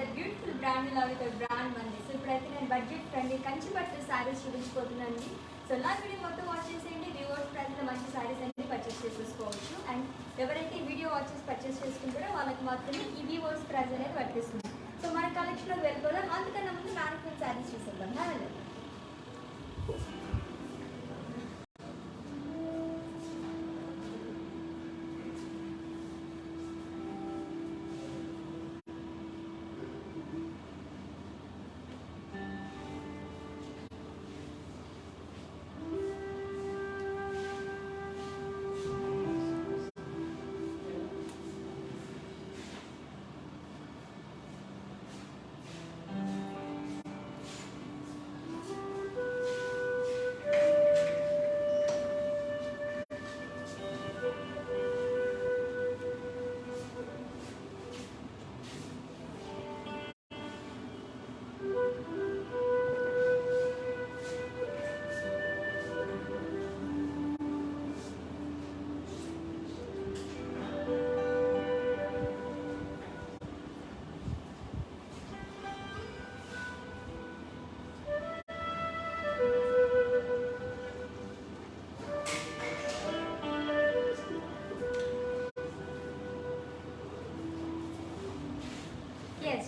the beautiful brand will have a brand one. So ippudaitu nenu budget friendly kanchi pattu sarees చూపించబోతున్నానండి. So నా video మొత్తం watch చేసేయండి. Reverse price లో మంచి సారీస్ అన్ని పర్చేస్ చేసేసుకోవచ్చు. అండ్ ఎవరైతే ఈ వీడియో వాచ్ చేసి పర్చేస్ చేసుకుంటారో వాళ్ళకి మాత్రమే ఈ రివర్స్ ప్రైస్ అనేది వర్తిస్తుంది. సో మన కలెక్షన్ లో వెళ్ళిపోదాం. అందుకన్నా ముందు మ్యానుఫ్యాక్చర్ సారీస్ చూసేద్దాం.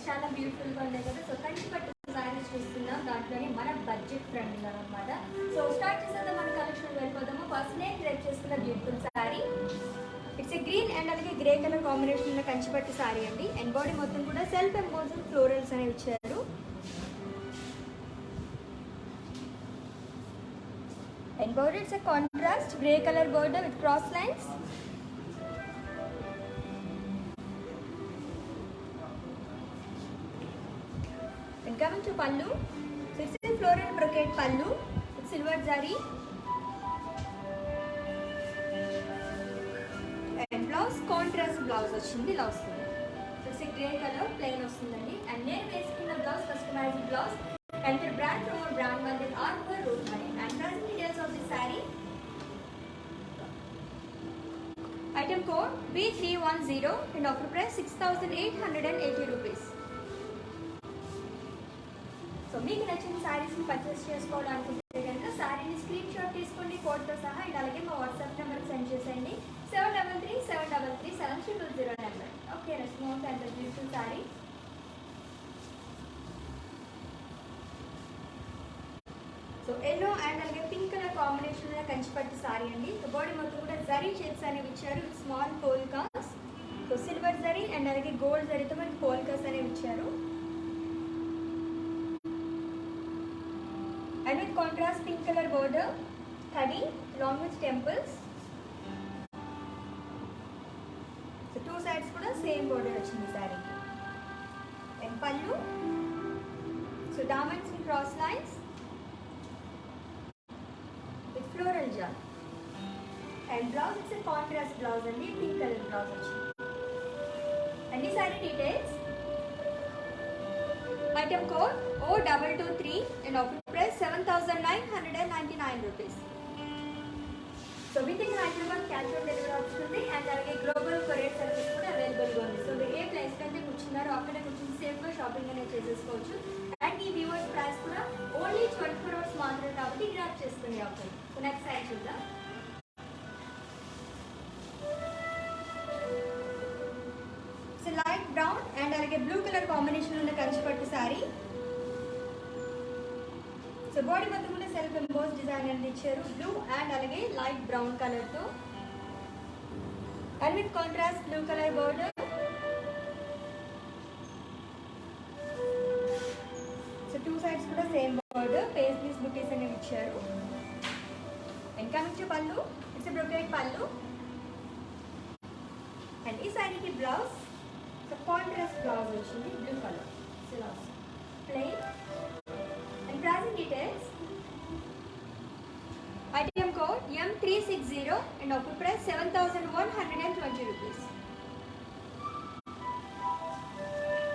చాలా బ్యూటిఫుల్గా ఉన్నాయి కదా. సో కంచి పట్టు సారీస్ చూస్తున్నాం. దాంట్లోనే మన బడ్జెట్ ఫ్రెండ్లీ అనమాట. సో స్టార్ట్ చేసేద్దాం. మన కలెక్షన్ వెళ్ళిపోదాము. ఫస్ట్ నేను డ్రైవ్ చేసుకున్న beautiful sorry, it's a green and అలాగే గ్రే కలర్ కాంబినేషన్ ఉన్న కంచి పట్టు సారీ అండి. అండ్ బాడీ మొత్తం కూడా సెల్ఫ్ ఎంబోజ్డ్ ఫ్లోరల్స్ అనేవి ఇచ్చారు. And body it's a contrast grey colour border with cross lines. Coming to pallu, so it's a floral brocade pallu with silver zari and blouse contrast blouse vachindi ఇలా వస్తుంది. So it's a grey color plain వస్తుందండి. And నేను వేసుకున్న blouse customized blouse and the brand from our brand one is Arthur Rosemary. And present details of this saree. Item code B310 and offer price 6,880 rupees. So మీకు నచ్చిన శారీస్ని purchase చేసుకోవాలనుకుంటే కనుక శారీని screen shot తీసుకోండి కోడ్తో సహా. అండ్ అలాగే మా వాట్సాప్ నెంబర్కి సెండ్ చేసేయండి 7337337320 number. Okay response and beautiful sari. So yellow and అలాగే పింక్ కలర్ కాంబినేషన్ కంచిపట్టు శారీ అండి. సో బాడీ మొత్తం కూడా జరీ షేప్స్ అనేవి ఇచ్చారు with small polkas. So silver zari and అలాగే గోల్డ్ జరీతో మనకి పోల్కాస్ అనేవి ఇచ్చారు. And with contrast pink color border, thadi along with temples. So two sides kuda same border vachindi saree. And pallu, so diamonds and cross lines with floral jar. And blouse it's a contrast blouse and pink color blouse vachindi. And the saree details. Item code O223 and offer price 7,999 rupees. So within Hyderabad cash on delivery option ఉంది. And అలాగే global courier service కూడా అవైలబుల్గా ఉంది. So మీరు ఏ place కంటే కూర్చున్నారో అక్కడే కూర్చుని సేఫ్గా షాపింగ్ అనేది చేసేసుకోవచ్చు. అండ్ ఈ వ్యూవర్స్ ప్రైస్ కూడా ఓన్లీ 24 hours మాత్రమే కాబట్టి గ్రాప్ చేసుకునే ఆప్షన్. సో నెక్స్ట్ సైడ్ చూద్దాం. లైట్ బ్రౌన్ అండ్ అలాగే బ్లూ కలర్ కాంబినేషన్ ఉన్న కంచిపట్టు సారీ. సో బాడీ మొత్తం కూడా సెల్ఫ్ ఎంబోస్ డిజైన్ అనేది ఇచ్చారు బ్లూ అండ్ అలాగే లైట్ బ్రౌన్ కలర్ తో. And with contrast blue colour border. So two sides కూడా సేమ్ బోర్డర్ పేస్లీస్ బుటీస్ అనేవి ఇచ్చారు. And coming to pallu, it's a brocade pallu. And ఈ సారీకి బ్లౌజ్ సో కాంట్రాస్ట్ బ్లౌజ్ వచ్చింది blue colour plain. And pricing details. Item code M360 and offer price 7,120 rupees.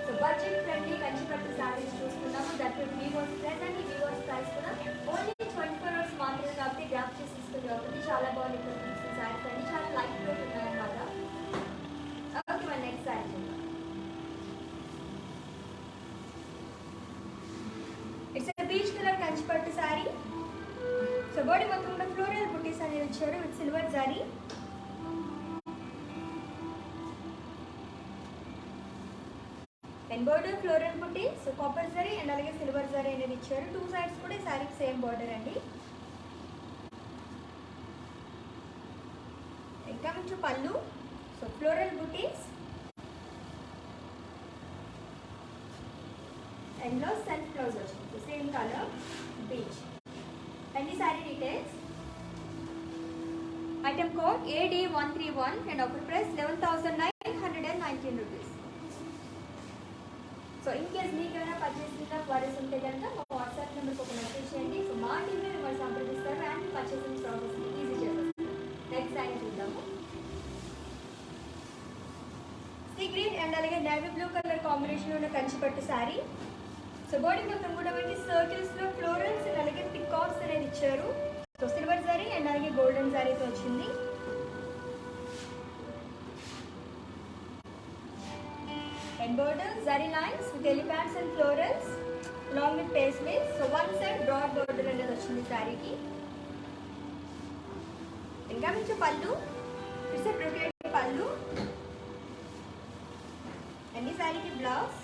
So budget friendly Kanchipattu saris చూస్తున్నాము. That will weavers price and weavers price కూడా only 24 hours మాత్రమే కాబట్టి grab చేసి ఇస్తుంది కాబట్టి చాలా బాగుంది. సారీస్ అన్ని చాలా లైట్ వెయిట్ ఉన్నాయన్నమాట. ఓకే మన నెక్స్ట్ సారీ చూద్దాం. కంచిపట్టు శారీ. సో బాడీ మొత్తం కూడా ఫ్లోరల్ బుటీస్ అనేవి ఇచ్చారు with silver zari. And border floral buti, so copper zari and అలాగే సిల్వర్ జరీ అనేది ఇచ్చారు. 2 సైడ్స్ కూడా ఈ శారీకి సేమ్ బోర్డర్ అండి. ఇంకా మంచి పళ్ళు, సో ఫ్లోరల్ బుటీస్ అండ్ లో సెల్ఫ్ బ్లౌజ్ వచ్చింది సేమ్ కలర్ బీచ్. అండ్ ఈ sari details. Item code AD131 and offer price 11,919 rupees. So in case మీకు ఏమైనా పర్చేసింగ్ క్వరీస్ ఉంటే కనుక మా వాట్సాప్ నెంబర్కి ఒక మెసేజ్ చేయండి. సో మా టీంలో మిమ్మల్ని సంప్రదిస్తారు అండ్ పర్చేసింగ్ ప్రాసెస్ ఈజీ చేస్తారు. నెక్స్ట్ శారీ చూద్దాము. సీ గ్రీన్ అండ్ అలాగే నేవీ బ్లూ కలర్ కాంబినేషన్ ఉన్న కంచిపట్టు శారీ. సో బాడీ మొత్తం కూడా మనకి సర్కిల్స్లో ఫ్లోరల్స్ అండ్ అలాగే పికాక్స్ అనేది ఇచ్చారు. సో సిల్వర్ జరీ అండ్ అలాగే గోల్డెన్ జరీతో వచ్చింది. And border zari lines with elephants and florals along with paisleys. So one side broad border అనేది వచ్చింది సారీకి. ఇంకా మంచి పళ్ళు, ఇట్స్ బ్రొకేడ్ పళ్ళు. అండ్ ఈ సారీకి బ్లౌజ్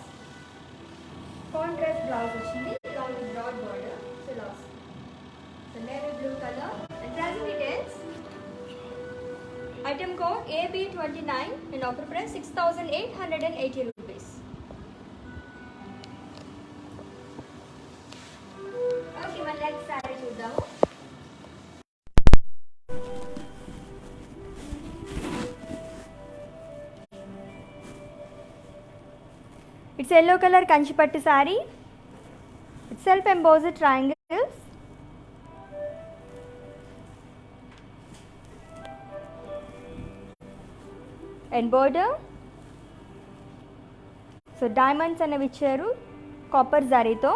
కాంట్రాస్ట్ బ్లౌజ్ వచ్చింది along with broad border. So blouse, so navy blue color. And pricing details. Item code AB29 and offer price 6,880 rupees. Okay, మన నెక్స్ట్ సారీ చూద్దాము. It's yellow color Kanchipattu sorry. It's self embossed triangles. And border, so diamonds అనేవి ఇచ్చారు copper జరీతో.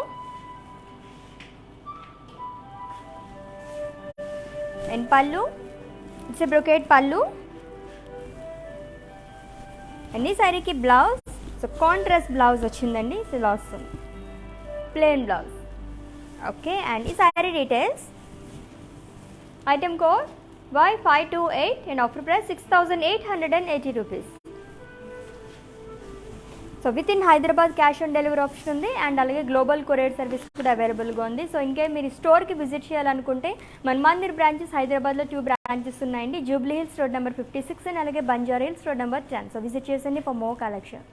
And పళ్ళు, it's brocade పళ్ళు. And ఈ శారీకి blouse, so contrast blouse వచ్చిందండి. సో ఇలా వస్తుంది ప్లెయిన్ బ్లౌజ్. ఓకే, అండ్ ఈ sari details. Item code Y528 and offer price 6,880 rupees. So with in Hyderabad cash on delivery option ఉంది అండ్ అలాగే గ్లోబల్ కొరియర్ సర్వీస్ కూడా అవైలబుల్గా ఉంది. సో ఇంకే మీరు స్టోర్కి విజిట్ చేయాలనుకుంటే మన్మందిర్ బ్రాంచెస్ హైదరాబాద్లో 2 బ్రాంచెస్ ఉన్నాయండి. Jubilee Hills road number 56 and అలాగే Banjara Hills road number 10. So visit చేసండి for more collection.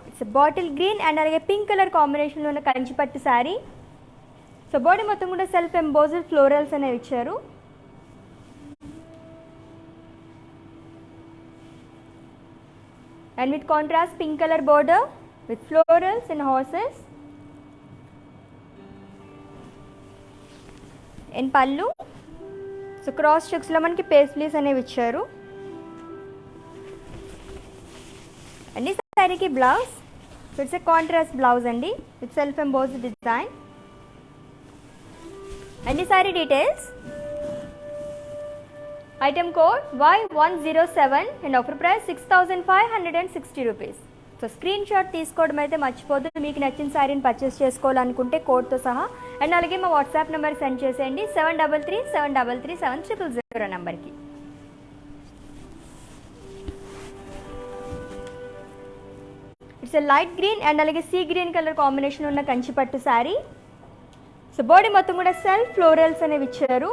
It's bottle green and అలాగే పింక్ కలర్ కాంబినేషన్లో ఉన్న కంచిపట్టు శారీ. సో బాడీ మొత్తం కూడా సెల్ఫ్ ఎంబోజ్డ్ ఫ్లోరల్స్ అనేవి ఇచ్చారు. And with contrast pink colour border with florals and horses. And పళ్ళు, సో క్రాస్ చెక్స్లో మనకి పేస్లీస్ అనేవి ఇచ్చారు. అండ్ ఈ శారీకి blouse, so it's a contrast blouse అండి with self embossed design. And the saree details. Item code Y107 and offer price 6,560 rupees. So screen shot తీసుకోవడం అయితే మర్చిపోద్దు. మీకు నచ్చిన శారీని పర్చేస్ చేసుకోవాలనుకుంటే కోడ్తో సహా. అండ్ అలాగే మా వాట్సాప్ నెంబర్ సెండ్ చేసేయండి 7337337000 నెంబర్కి. It's a light green and అలాగే సీ గ్రీన్ కలర్ కాంబినేషన్ ఉన్న కంచిపట్టు శారీ. సో బాడీ మొత్తం కూడా సెల్ఫ్ ఫ్లోరల్స్ అనేవి ఇచ్చారు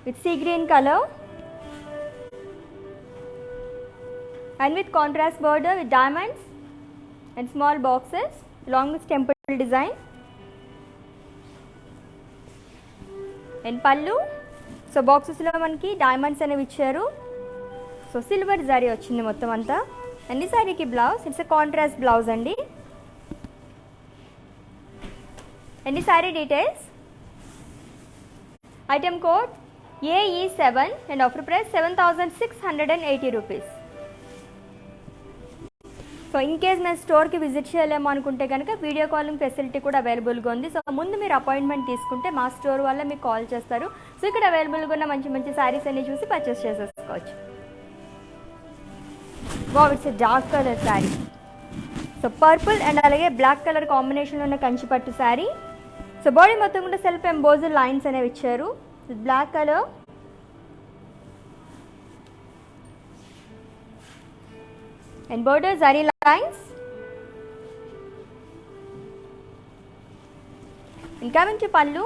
with sea green colour and with contrast border with diamonds and small boxes long with temple design. And పళ్ళు, so బాక్సెస్లో మనకి diamonds అనేవి ఇచ్చారు. సో సిల్వర్ జరీ వచ్చింది మొత్తం అంతా. అండ్ ఈ శారీకి blouse, it's a contrast blouse అండి. And the saree details. Item code AE7 and offer price 7,680 rupees. So in case మేము స్టోర్కి విజిట్ చేయలేము అనుకుంటే కనుక వీడియో కాలింగ్ ఫెసిలిటీ కూడా అవైలబుల్గా ఉంది. సో ముందు మీరు అపాయింట్మెంట్ తీసుకుంటే మా స్టోర్ వల్ల మీకు కాల్ చేస్తారు. సో ఇక్కడ అవైలబుల్గా ఉన్న మంచి మంచి శారీస్ అన్ని చూసి పర్చేస్ చేసేసుకోవచ్చు. Wow, it's a dark colour sari. So purple and అలాగే బ్లాక్ కలర్ కాంబినేషన్లో ఉన్న Kanchi pattu saree. So body మొత్తం కూడా సెల్ఫ్ ఎంబోజ్డ్ లైన్స్ అనేవి ఇచ్చారు. Black colour and border zari lines. ఇంకా మంచి పళ్ళు.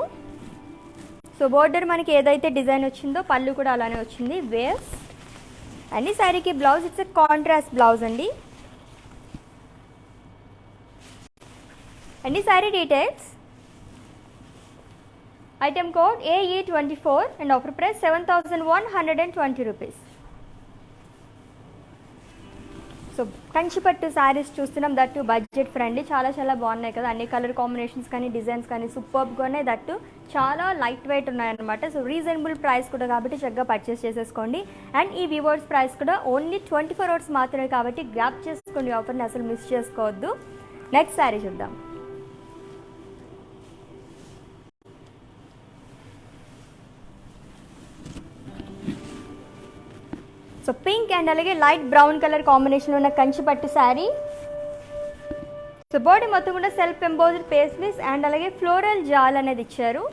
సో బోర్డర్ మనకి ఏదైతే డిజైన్ వచ్చిందో పళ్ళు కూడా అలానే వచ్చింది. వేవ్స్ అండ్ ఈ శారీకి blouse it's a contrast blouse అండి. అండ్ ఈ sari details. Item code AE24 and offer price 7120 rupees. So కంచిపట్టు శారీస్ చూస్తున్నాం, దట్టు బడ్జెట్ ఫ్రెండ్లీ. చాలా చాలా బాగున్నాయి కదా, అన్ని కలర్ కాంబినేషన్స్ కానీ డిజైన్స్ కానీ సూపర్గా ఉన్నాయి. దట్టు చాలా లైట్ వెయిట్ ఉన్నాయన్నమాట. సో రీజనబుల్ ప్రైస్ కూడా కాబట్టి చక్కగా పర్చేస్ చేసేసుకోండి. అండ్ ఈ వ్యూవర్స్ ప్రైస్ కూడా ఓన్లీ 24 అవర్స్ మాత్రమే కాబట్టి గ్రాప్ చేసుకోండి, ఆఫర్ని అసలు మిస్ చేసుకోవద్దు. నెక్స్ట్ శారీ చూద్దాం. సో పింక్ అండ్ అలాగే లైట్ బ్రౌన్ కలర్ కాంబినేషన్లో ఉన్న Kanchi pattu saree. So body మొత్తం కూడా సెల్ఫ్ ఎంబోజ్డ్ పేస్లీస్ అండ్ అలాగే ఫ్లోరల్ జాల్ అనేది ఇచ్చారు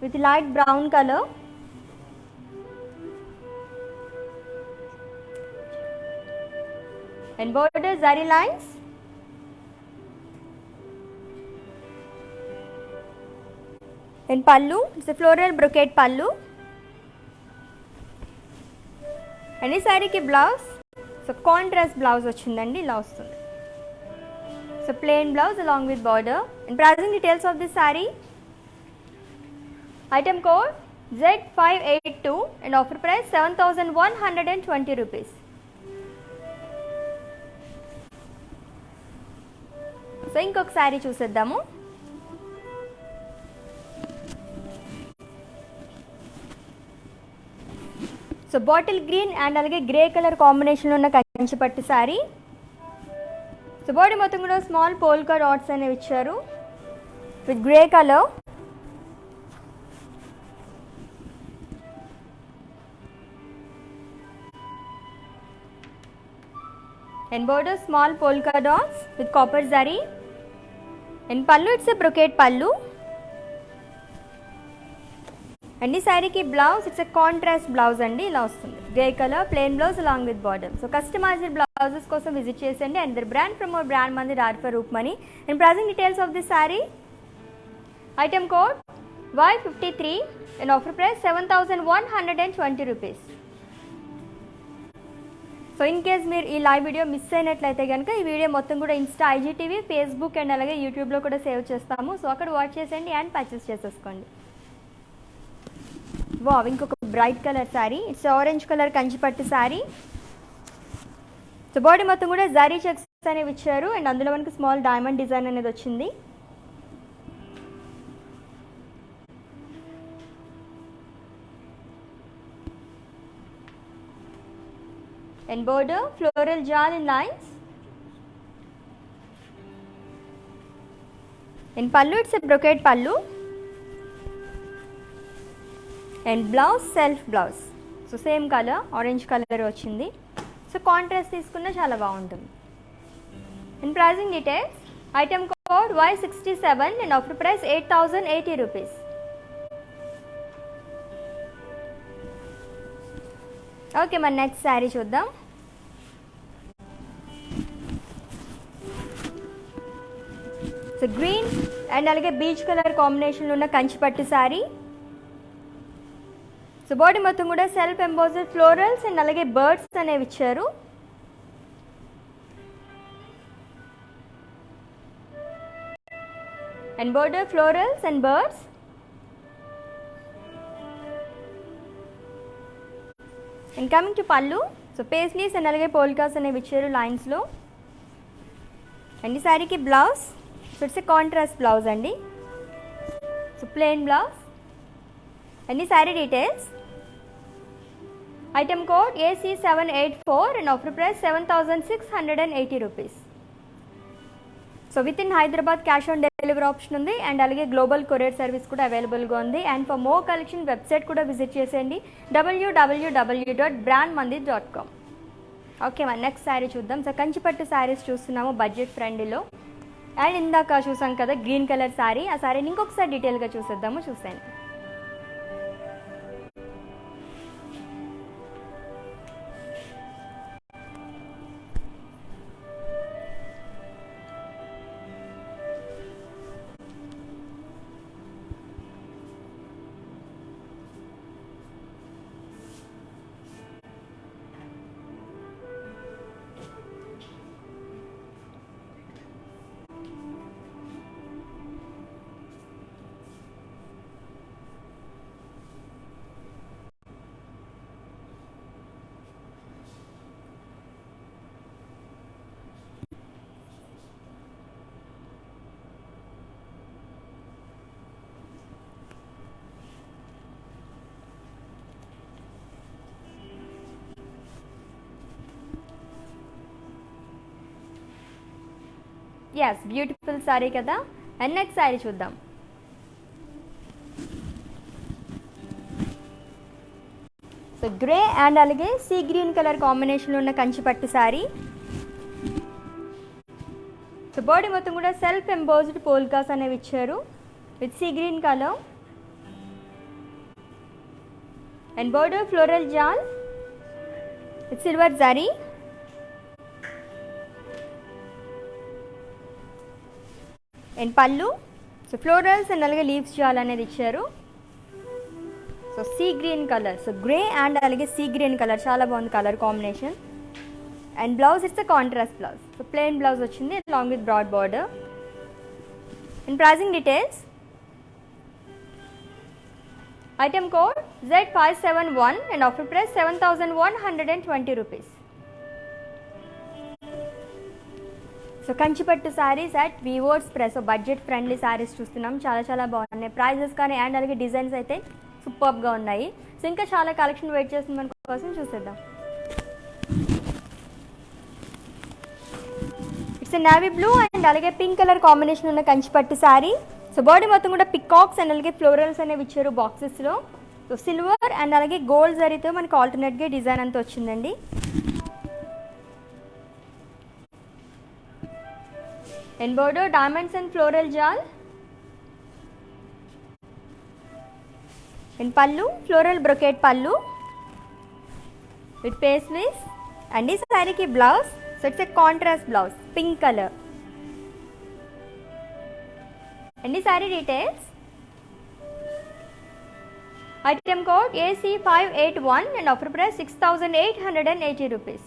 with light brown colour. And border zari lines. And పళ్ళు ఇట్స్ ఫ్లోరల్ బ్రొకేట్ పళ్ళు. అండ్ ఈ శారీకి బ్లౌజ్ సో కాంట్రాస్ట్ బ్లౌజ్ వచ్చిందండి, ఇలా వస్తుంది. So plain blouse along with border. And pricing details of this sari. Item code Z582 and offer price 7120 rupees. So ఇంకొక శారీ చూసేద్దాము. So bottle green and అలాగే grey colour కాంబినేషన్లో ఉన్న Kanchi pattu saree. So body మొత్తం కూడా స్మాల్ పోల్కా డాట్స్ అనేవి ఇచ్చారు with grey colour. And border small polka dots with copper zari. And పళ్ళు ఇట్స్ ఎ బ్రొకేట్ పళ్ళు. అండ్ ఈ శారీకి blouse it's a contrast blouse అండి, ఇలా వస్తుంది. Grey colour plain blouse along with border. So customized blouses కోసం విజిట్ చేసేయండి. And the brand from our brand Mandi రాడ్ రూప్మణి. And pricing details of this sari. Item code Y53 and offer price 7120 rupees. So in case మీరు ఈ live video miss అయినట్లయితే కనుక ఈ video మొత్తం కూడా ఇన్స్టా, IGTV, ఫేస్బుక్ అండ్ అలాగే యూట్యూబ్లో కూడా సేవ్ చేస్తాము. సో అక్కడ వాచ్ చేసేయండి అండ్ పర్చేస్ చేసేసుకోండి. వావ్, ఇంకొక bright colour sari. It's orange colour Kanchipattu sari. So body మొత్తం కూడా జరీ చెక్స్ అనేవి ఇచ్చారు అండ్ అందులో మనకి స్మాల్ డైమండ్ డిజైన్ అనేది వచ్చింది. అండ్ బోర్డర్ ఫ్లోరల్ జాల్ ఇన్ లైన్స్. అండ్ పళ్ళు ఇట్స్ ఎ బ్రొకేట్ పళ్ళు. And blouse self blouse. So same colour orange colour వచ్చింది. సో కాంట్రాస్ట్ తీసుకున్నా చాలా బాగుంటుంది. And pricing details. Item code Y67 and offer price 8080 rupees. Okay, మరి next sari చూద్దాం. So green and అలాగే peach colour కాంబినేషన్లో ఉన్న కంచిపట్టు శారీ. సో బాడీ మొత్తం కూడా సెల్ఫ్ ఎంబోజ్డ్ ఫ్లోరల్స్ అండ్ అలాగే బర్డ్స్ అనేవి ఇచ్చారు. And border florals and birds. And coming to పళ్ళు. సో పేస్లీస్ అండ్ అలాగే పోల్కాస్ అనేవి ఇచ్చారు లైన్స్లో. అండ్ ఈ శారీకి blouse so it's a contrast blouse అండి. So plain blouse. అండ్ ఈ sari details. Item code AC784 and offer price 7680 rupees. So with in Hyderabad cash on delivery option ఉంది అండ్ అలాగే గ్లోబల్ కొరియర్ సర్వీస్ కూడా అవైలబుల్గా ఉంది. And for more collection website కూడా visit చేసేయండి www.brandmandi.com. Okay మన next sari చూద్దాం. సో కంచిపట్టు శారీస్ చూస్తున్నాము బడ్జెట్ ఫ్రెండ్లీలో. అండ్ ఇందాక చూసాం కదా గ్రీన్ కలర్ శారీ, ఆ శారీని ఇంకొకసారి డీటెయిల్గా చూసేద్దాము. చూసేయండి. ఎస్ బ్యూటిఫుల్ శారీ కదా. అండ్ నెక్స్ట్ శారీ చూద్దాం. సో గ్రే అండ్ అలాగే సీ గ్రీన్ కలర్ కాంబినేషన్లో ఉన్న కంచిపట్టు శారీ. సో బాడీ మొత్తం కూడా సెల్ఫ్ ఎంబోజ్డ్ పోల్కాస్ అనేవి ఇచ్చారు with sea green colour. And border floral జాల్ విత్ సిల్వర్ జరీ. అండ్ పళ్ళు సో ఫ్లోరల్స్ అండ్ అలాగే లీవ్స్ జాల్ అనేది ఇచ్చారు. So sea green colour, so grey and అలాగే సీ గ్రీన్ కలర్ చాలా బాగుంది colour combination. And blouse it's contrast blouse. So plain blouse వచ్చింది along with broad border. And pricing details, item code Z571 and offer price 7,120 rupees. So Kanchipattu saris at weavers price. So budget friendly saris చూస్తున్నాం, చాలా చాలా బాగున్నాయి prices కానీ and అలాగే designs అయితే సూపర్గా ఉన్నాయి. సో ఇంకా చాలా కలెక్షన్ వెయిట్ చేస్తుంది మన కోసం, చూసేద్దాం. ఇట్స్ నేవీ బ్లూ అండ్ అలాగే పింక్ కలర్ కాంబినేషన్ ఉన్న కంచిపట్టు శారీ. సో బాడీ మొత్తం కూడా పికాక్స్ అండ్ అలాగే ఫ్లోరల్స్ అనేవి ఇచ్చారు బాక్సెస్లో. సో సిల్వర్ అండ్ అలాగే గోల్డ్ జరీతో మనకి ఆల్టర్నేట్గా డిజైన్ అంతా వచ్చిందండి. And border diamonds and floral జాల్. అండ్ పళ్ళు ఫ్లోరల్ బ్రొకెట్ పళ్ళు విత్ పేస్లీస్. అండ్ ఈ శారీకి blouse so it's a contrast blouse pink colour. And ఈ sari details, item code AC581 and offer price 6,880 rupees.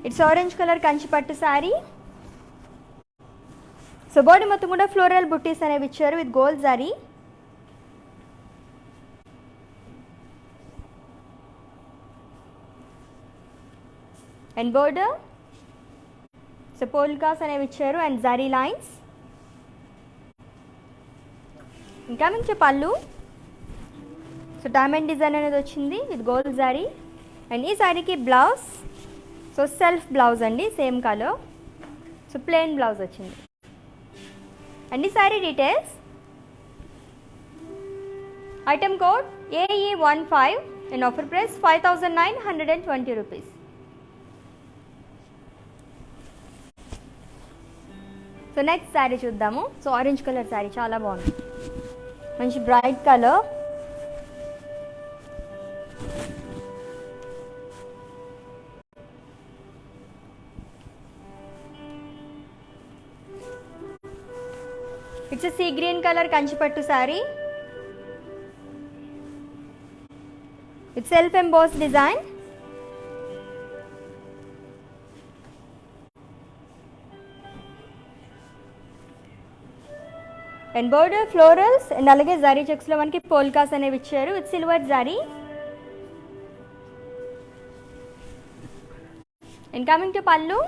It's orange colour Kanchipattu sari. So body మొత్తం కూడా floral బుట్టీస్ అనేవి ఇచ్చారు with gold zari. And border so polkas అనేవి ఇచ్చారు and zari lines. ఇంకా నుంచి పళ్ళు సో డైమండ్ డిజైన్ అనేది వచ్చింది విత్ గోల్డ్ జరీ. అండ్ ఈ శారీకి బ్లౌజ్ సో సెల్ఫ్ బ్లౌజ్ అండి same colour. So plain blouse వచ్చింది. అండ్ ఈ sari details, item code AE15 and offer price 5,920 rupees. So next sari చూద్దాము. సో ఆరెంజ్ కలర్ శారీ చాలా బాగుంది, మంచి bright colour. It's sea green colour Kanchipattu sari with self emboss design. And border florals and అలాగే జరీ చెక్స్లో మనకి polkas అనేవి ఇచ్చారు with silver zari. And coming to పళ్ళు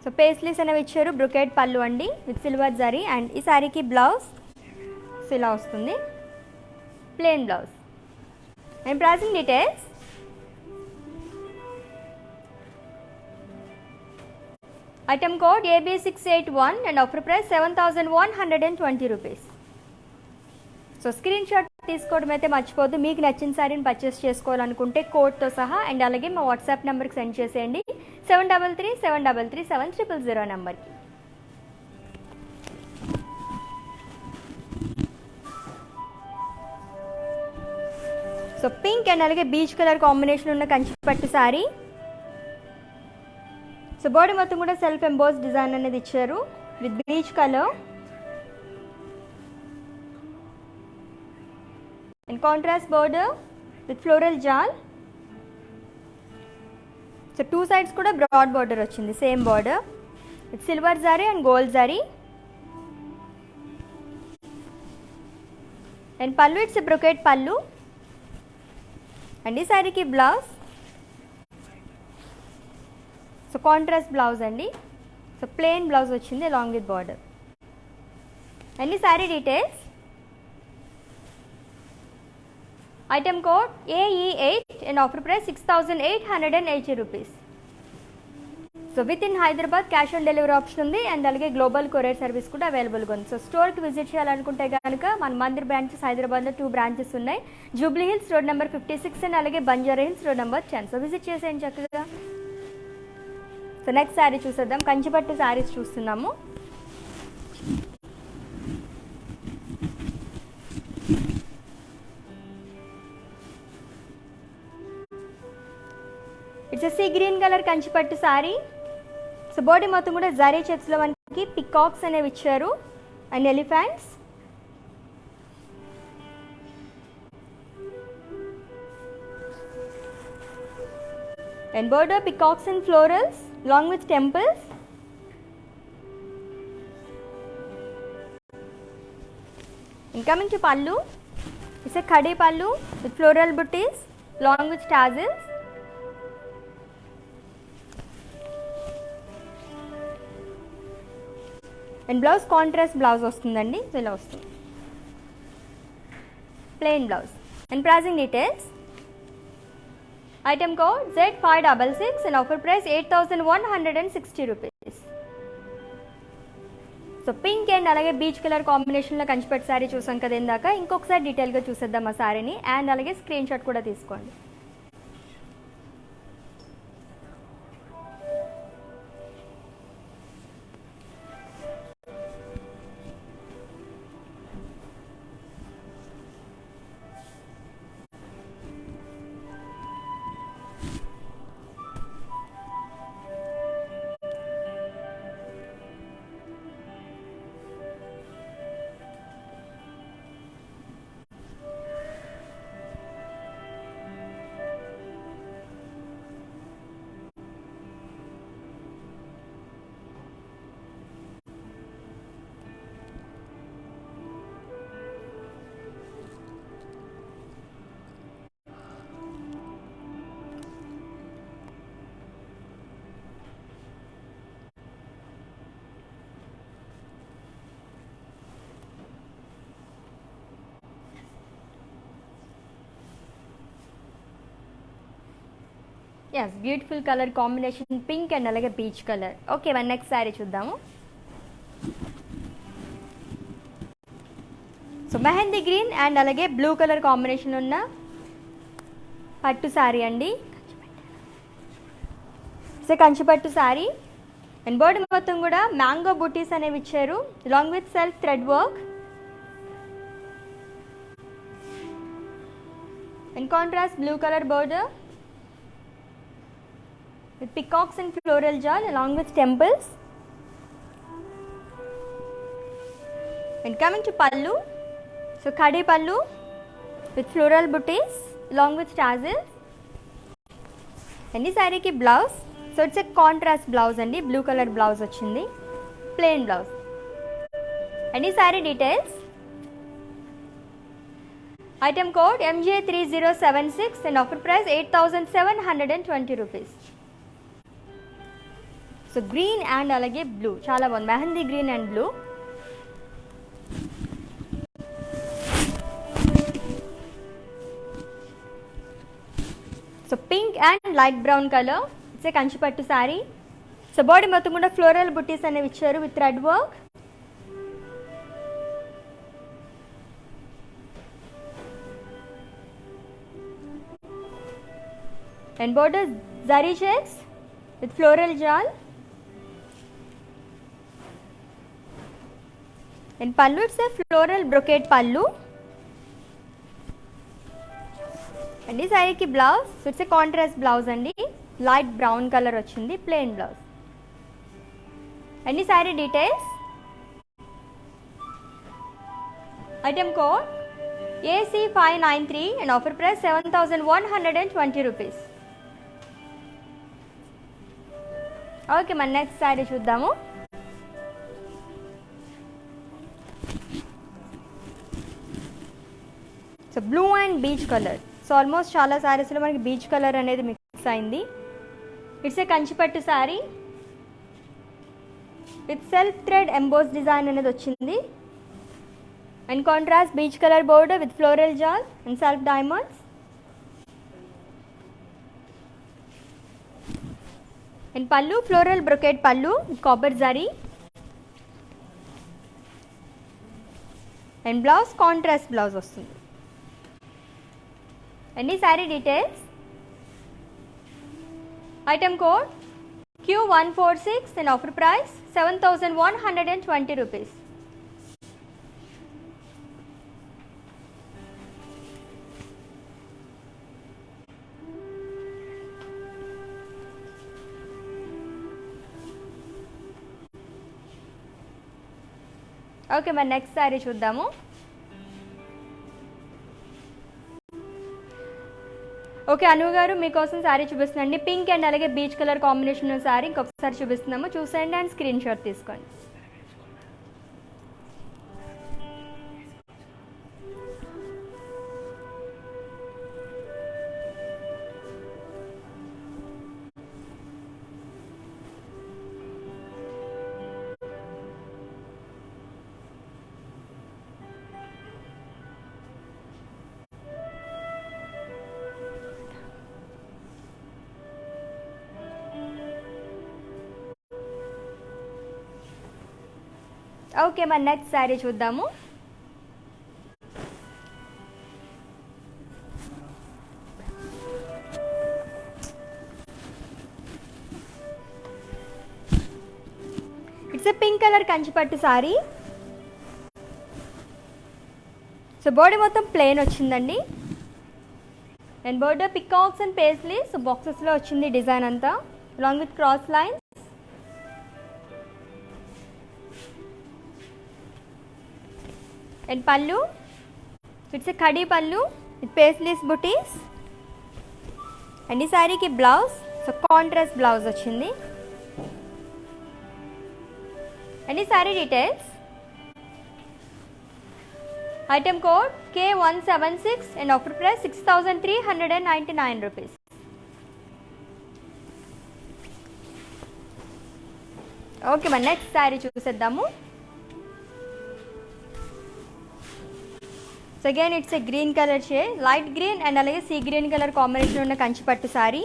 సో పేస్లీస్ అనేవి ఇచ్చారు బ్రొకెట్ పళ్ళు అండి విత్ సిల్వర్ జరీ. అండ్ ఈ శారీకి బ్లౌజ్ సో ఇలా వస్తుంది plain blouse. And pricing details, item code AB681 and offer price 7120 rupees. So screen shot తీసుకోవడం అయితే మర్చిపోద్దు. మీకు నచ్చిన శారీని పర్చేస్ చేసుకోవాలనుకుంటే కోడ్తో సహా అండ్ అలాగే మా వాట్సాప్ నెంబర్కి సెండ్ చేసేయండి 7337337000 నెంబర్కి. సో పింక్ అండ్ అలాగే బీచ్ కలర్ కాంబినేషన్ ఉన్న కంచిపట్టు శారీ. సో బాడీ మొత్తం కూడా సెల్ఫ్ ఎంబోస్ డిజైన్ అనేది ఇచ్చారు with peach colour and contrast border with floral జాల్. సో టూ సైడ్స్ కూడా బ్రాడ్ బోర్డర్ వచ్చింది, same border with silver zari and gold zari. And పళ్ళు ఇట్స్ బ్రొకెట్ పళ్ళు అండ్ ఈ శారీకి బ్లౌజ్. సో కాంట్రాస్ట్ బ్లౌజ్ అండి. సో ప్లెయిన్ బ్లౌజ్ వచ్చింది అలాంగ్ విత్ బార్డర్. అండ్ ఈ sari details. Item code AE8 and offer price 6880 rupees. So with in Hyderabad cash on delivery option ఉంది and అలాగే global courier service కూడా అవైలబుల్గా ఉంది. సో స్టోర్కి visit చేయాలనుకుంటే కనుక మన మందిర్ బ్రాంచెస్ హైదరాబాద్లో 2 బ్రాంచెస్ ఉన్నాయి, Jubilee Hills road number 56 and అలాగే Banjara Hills road number 10. So visit చేసేయండి చక్కగా. సో నెక్స్ట్ శారీ చూసేద్దాం. కంచిపట్టు శారీస్ చూస్తున్నాము. It's sea green colour Kanchipattu sari. So body మొత్తం కూడా జరీ చెక్స్లో మనకి పికాక్స్ అనేవి ఇచ్చారు and elephants. And border peacocks and florals along with temples. And coming to pallu, it's a khadi pallu with floral booties along with tassels. And blouse contrast blouse వస్తుందండి. So ఇలా వస్తుంది plain blouse. And pricing details. Item code Z566 and offer price 8160 rupees. So pink and అలాగే peach colour కాంబినేషన్లో కంచిపట్టు శారీ చూసాం కదా ఇందాక. ఇంకొకసారి డీటెయిల్గా చూసేద్దాం ఆ శారీని అండ్ అలాగే స్క్రీన్ షాట్ కూడా తీసుకోండి. Yes beautiful colour combination pink and అలాగే peach colour. Okay one next sari చూద్దాము. సో మెహందీ గ్రీన్ అండ్ అలాగే బ్లూ కలర్ కాంబినేషన్ ఉన్న పట్టు శారీ అండి. సో కంచిపట్టు శారీ అండ్ బాడీ మొత్తం కూడా మ్యాంగో బూటీస్ అనేవి ఇచ్చారు along with self thread work and contrast blue colour border with peacocks and floral jal along with temples. And coming to pallu, so khadi pallu with floral booties along with tassels. And this saree ki blouse, so it's a contrast blouse andi, blue color blouse ochindi, plain blouse. And this saree details. Item code MJ3076 and offer price 8720 rupees. So green and అలాగే blue చాలా బాగుంది, mehndi green and blue. So pink and light brown colour. It's a కంచిపట్టు sari so body మొత్తం కూడా floral బుట్టీస్ అనేవి ఇచ్చారు with thread work. And border zari checks with floral jal. And pallu, it's a floral brocade pallu. And this saree ki blouse, so it's a contrast blouse andi, light brown color ochindi, plain blouse. And this saree details, item code AC593 and offer price 7,120 rupees. Okay, మన next sari చూద్దాము. So blue and peach colour. So almost చాలా శారీస్లో మనకి peach colour అనేది mix అయింది. It's a కంచిపట్టు sari with self thread emboss design అనేది వచ్చింది. And contrast peach colour border with floral జాల్ and self diamonds. And pallu floral brocade pallu copper zari. And blouse contrast blouse వస్తుంది. అండ్ ఈ sari details, item code Q146 and offer price 7,120 rupees. Okay, మరి next sari చూద్దాము. Okay, Anu garu మీకోసం శారీ చూపిస్తున్నాండి. Pink and అలాగే peach colour combination sari ఇంకొకసారి చూపిస్తున్నాము, చూసేయండి అండ్ స్క్రీన్ షాట్ తీసుకోండి. ఓకే, మన నెక్స్ట్ శారీ చూద్దాము. It's a pink colour Kanchipattu sari. So body మొత్తం ప్లెయిన్ వచ్చిందండి. And border peacocks and paisleys బాక్సెస్లో వచ్చింది డిజైన్ అంతా, along with cross lines. And pallu, it's a khadi pallu with paisleys butis. And ఈ శారీకి బ్లౌజ్, సో కాంట్రాస్ట్ బ్లౌజ్ వచ్చింది. అండ్ ఈ sari details, item code K176 and offer price 6,399 rupees. Okay, మన next sari చూసేద్దాము. So again it's a green colour shade, light green and అలాగే sea green colour combination ఉన్న కంచిపట్టు sari.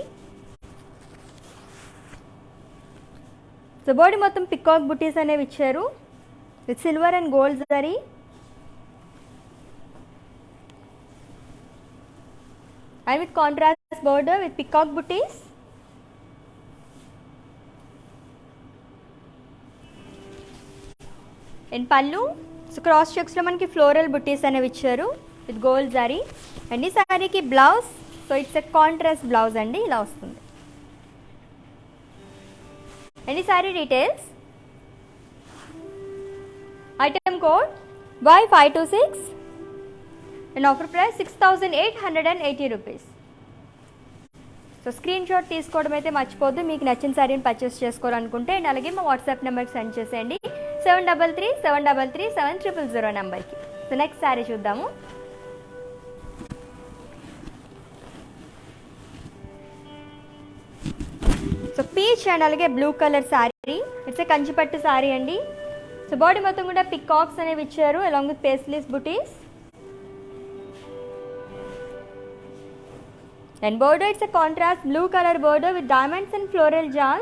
So body మొత్తం peacock బుటీస్ అనేవి ఇచ్చారు with silver and gold zari. And with contrast border with peacock buttis. And పల్లు, so cross చెక్స్లో మనకి floral బుటీస్ అనేవి ఇచ్చారు విత్ గోల్డ్ జరీ. అండ్ ఈ శారీకి blouse, so it's a contrast blouse అండి, ఇలా వస్తుంది. అండ్ ఈ sari details, item code Y526 and offer price 6,880 rupees. So screen shot తీసుకోవడం అయితే మర్చిపోద్దు. మీకు నచ్చిన శారీని పర్చేస్ చేసుకోవాలనుకుంటే అండ్ అలాగే మా వాట్సాప్ నెంబర్కి సెండ్ చేసేయండి 7337337000 నెంబర్కి. సో నెక్స్ట్ శారీ చూద్దాము. సో పీచ్ అండ్ అలాగే blue colour sari, it's a కంచిపట్టు శారీ అండి. సో బాడీ మొత్తం కూడా పికాక్స్ అనేవి ఇచ్చారు along with paisleys butis. And border, it's a contrast blue color border with diamonds and floral jal.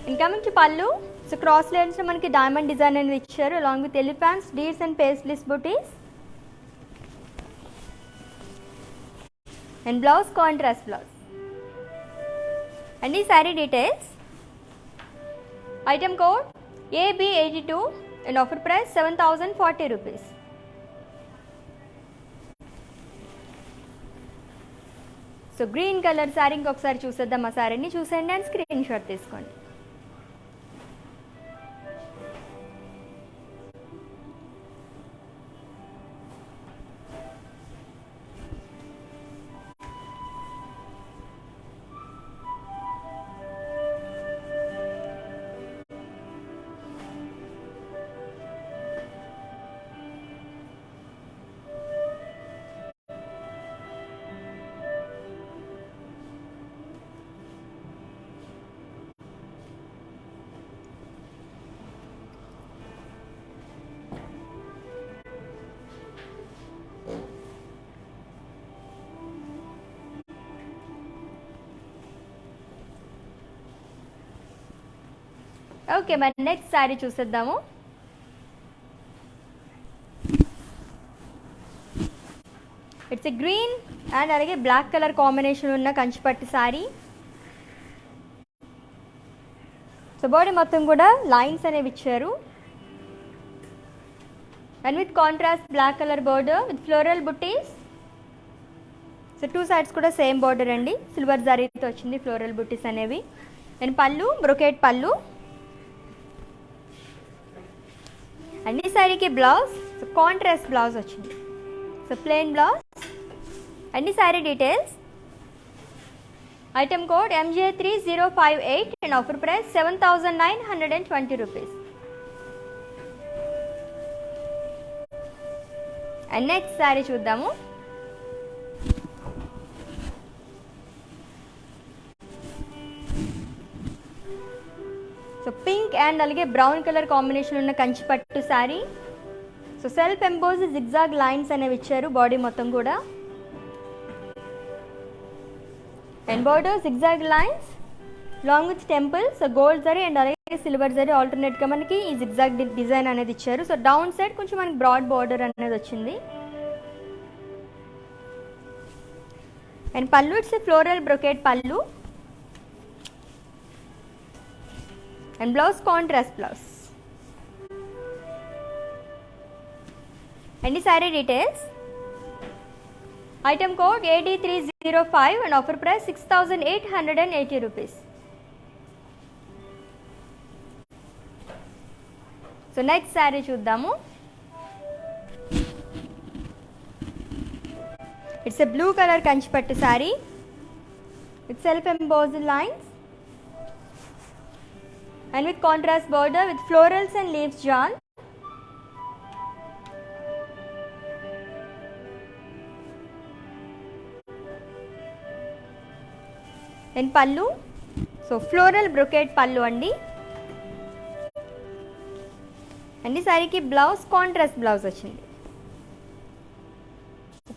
And coming to pallu, so cross lines లో మనకి diamond design అనేది ఇచ్చారు along with elephants, deers and paisley booties. And blouse contrast blouse. And the saree details. Item code AB82 and offer price 7,040 rupees. So green colour sari ఇంకొకసారి చూసేద్దాం. ఆ శారీని చూసేయండి and screen shot తీసుకోండి. ఓకే, మరి next sari చూసేద్దాము. ఇట్స్ ఎ గ్రీన్ అండ్ అలాగే black colour combination ఉన్న కంచిపట్టు శారీ. సో బాడీ మొత్తం కూడా లైన్స్ అనేవి ఇచ్చారు and with contrast black colour border with floral butis. So two sides కూడా సేమ్ బోర్డర్ అండి, సిల్వర్ జరీతో వచ్చింది ఫ్లోరల్ బుట్టీస్ అనేవి. అండ్ పళ్ళు బ్రొకేట్ పళ్ళు. అండ్ ఈ శారీకి బ్లౌజ్ సో కాంట్రాస్ట్ బ్లౌజ్ వచ్చింది, సో ప్లెయిన్ బ్లౌజ్. అండ్ ఈ sari details. Item code MJ3058 and offer price 7,920 rupees. And next sari చూద్దాము. సో పింక్ అండ్ అలాగే బ్రౌన్ కలర్ కాంబినేషన్ ఉన్న కంచిపట్టు sari. So self emboss zigzag lines అనేవి ఇచ్చారు బాడీ మొత్తం కూడా. And border zigzag lines long with temple. So gold zari and అలాగే silver zari ఆల్టర్నేట్గా మనకి ఈ జిగ్జాగ్ డిజైన్ అనేది ఇచ్చారు. సో డౌన్ సైడ్ కొంచెం మనకి బ్రాడ్ బోర్డర్ అనేది వచ్చింది. అండ్ పళ్ళు ఇట్స్ ఫ్లోరల్ బ్రొకేట్ పళ్ళు and blouse contrast blouse. And the saree details. Item code AD305 and offer price 6,880 rupees. So next saree చూద్దాము. It's a blue color Kanchipattu saree with self embossed lines and with contrast border with florals and leaves yarn. And pallu, so floral brocade pallu andi. And this saree ki blouse contrast blouse vachindi,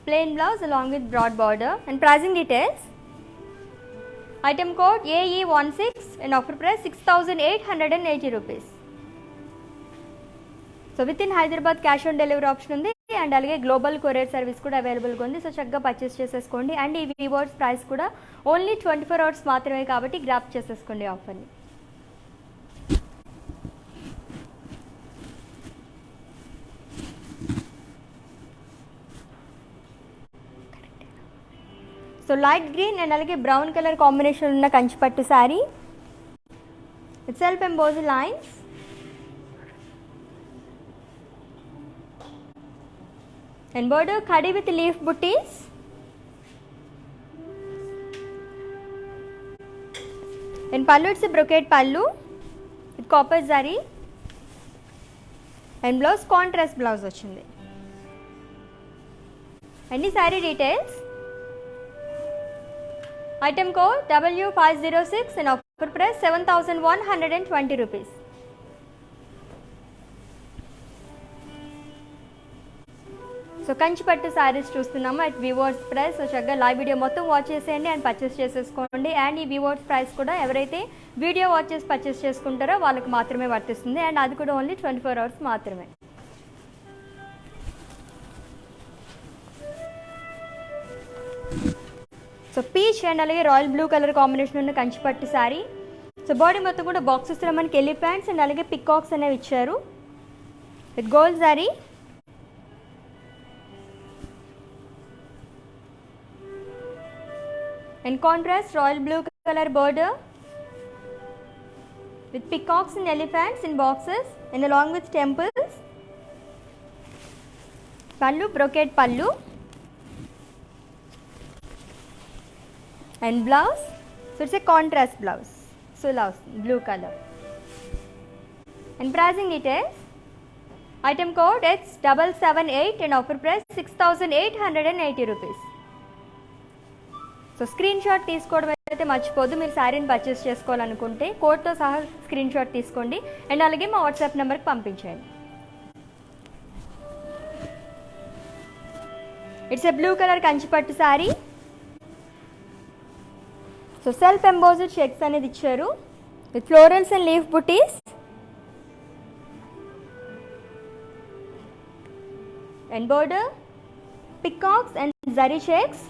plain blouse along with broad border. And pricing details. Item code AE16 and offer price 6,880 rupees. So with in Hyderabad cash on delivery option ఉంది and అలాగే global courier service కూడా అవైలబుల్గా ఉంది. So చక్కగా purchase చేసేసుకోండి. And ఈ weavers price కూడా only 24 hours మాత్రమే కాబట్టి గ్రాప్ చేసేసుకోండి ఆఫర్ని. సో లైట్ గ్రీన్ అండ్ అలాగే బ్రౌన్ కలర్ కాంబినేషన్ ఉన్న కంచిపట్టు sari. It self emboss lines and border khadi with leaf booties. And pallu it's a brocade pallu with copper zari and blouse contrast blouse vachindi. And the saree details. Item code W506 and offer price 7,120 rupees. So కంచిపట్టు శారీస్ చూస్తున్నాము at weavers price. So చక్కగా live video మొత్తం watch చేసేయండి and purchase చేసేసుకోండి. And ఈ viewers price కూడా ఎవరైతే video watch చేసి purchase చేసుకుంటారో వాళ్ళకి మాత్రమే వర్తిస్తుంది. అండ్ అది కూడా ఓన్లీ 24 hours మాత్రమే. సో పీచ్ అండ్ అలాగే రాయల్ బ్లూ కలర్ కాంబినేషన్ ఉన్న కంచిపట్టు శారీ. సో బాడీ మొత్తం కూడా బాక్సెస్లో మనకి ఎలిఫెంట్స్ అండ్ అలాగే పికాక్స్ అనేవి ఇచ్చారు with gold sari. In contrast, royal blue color border with peacocks and elephants in boxes and along with temples. Pallu, brocade pallu. And blouse. So it's a contrast blouse. So blue color. And pricing details. Item code X778 and offer price 6,880 rupees. So screen shot తీసుకోవడం అయితే మర్చిపోద్దు. మీరు శారీని purchase చేసుకోవాలనుకుంటే కోడ్తో సహా screen shot తీసుకోండి and అలాగే మా వాట్సాప్ నెంబర్కి పంపించండి. It's a blue colour Kanchipattu sari. So self embossed checks అనేది ఇచ్చారు with florals and leaf buttis and border peacocks and zari checks.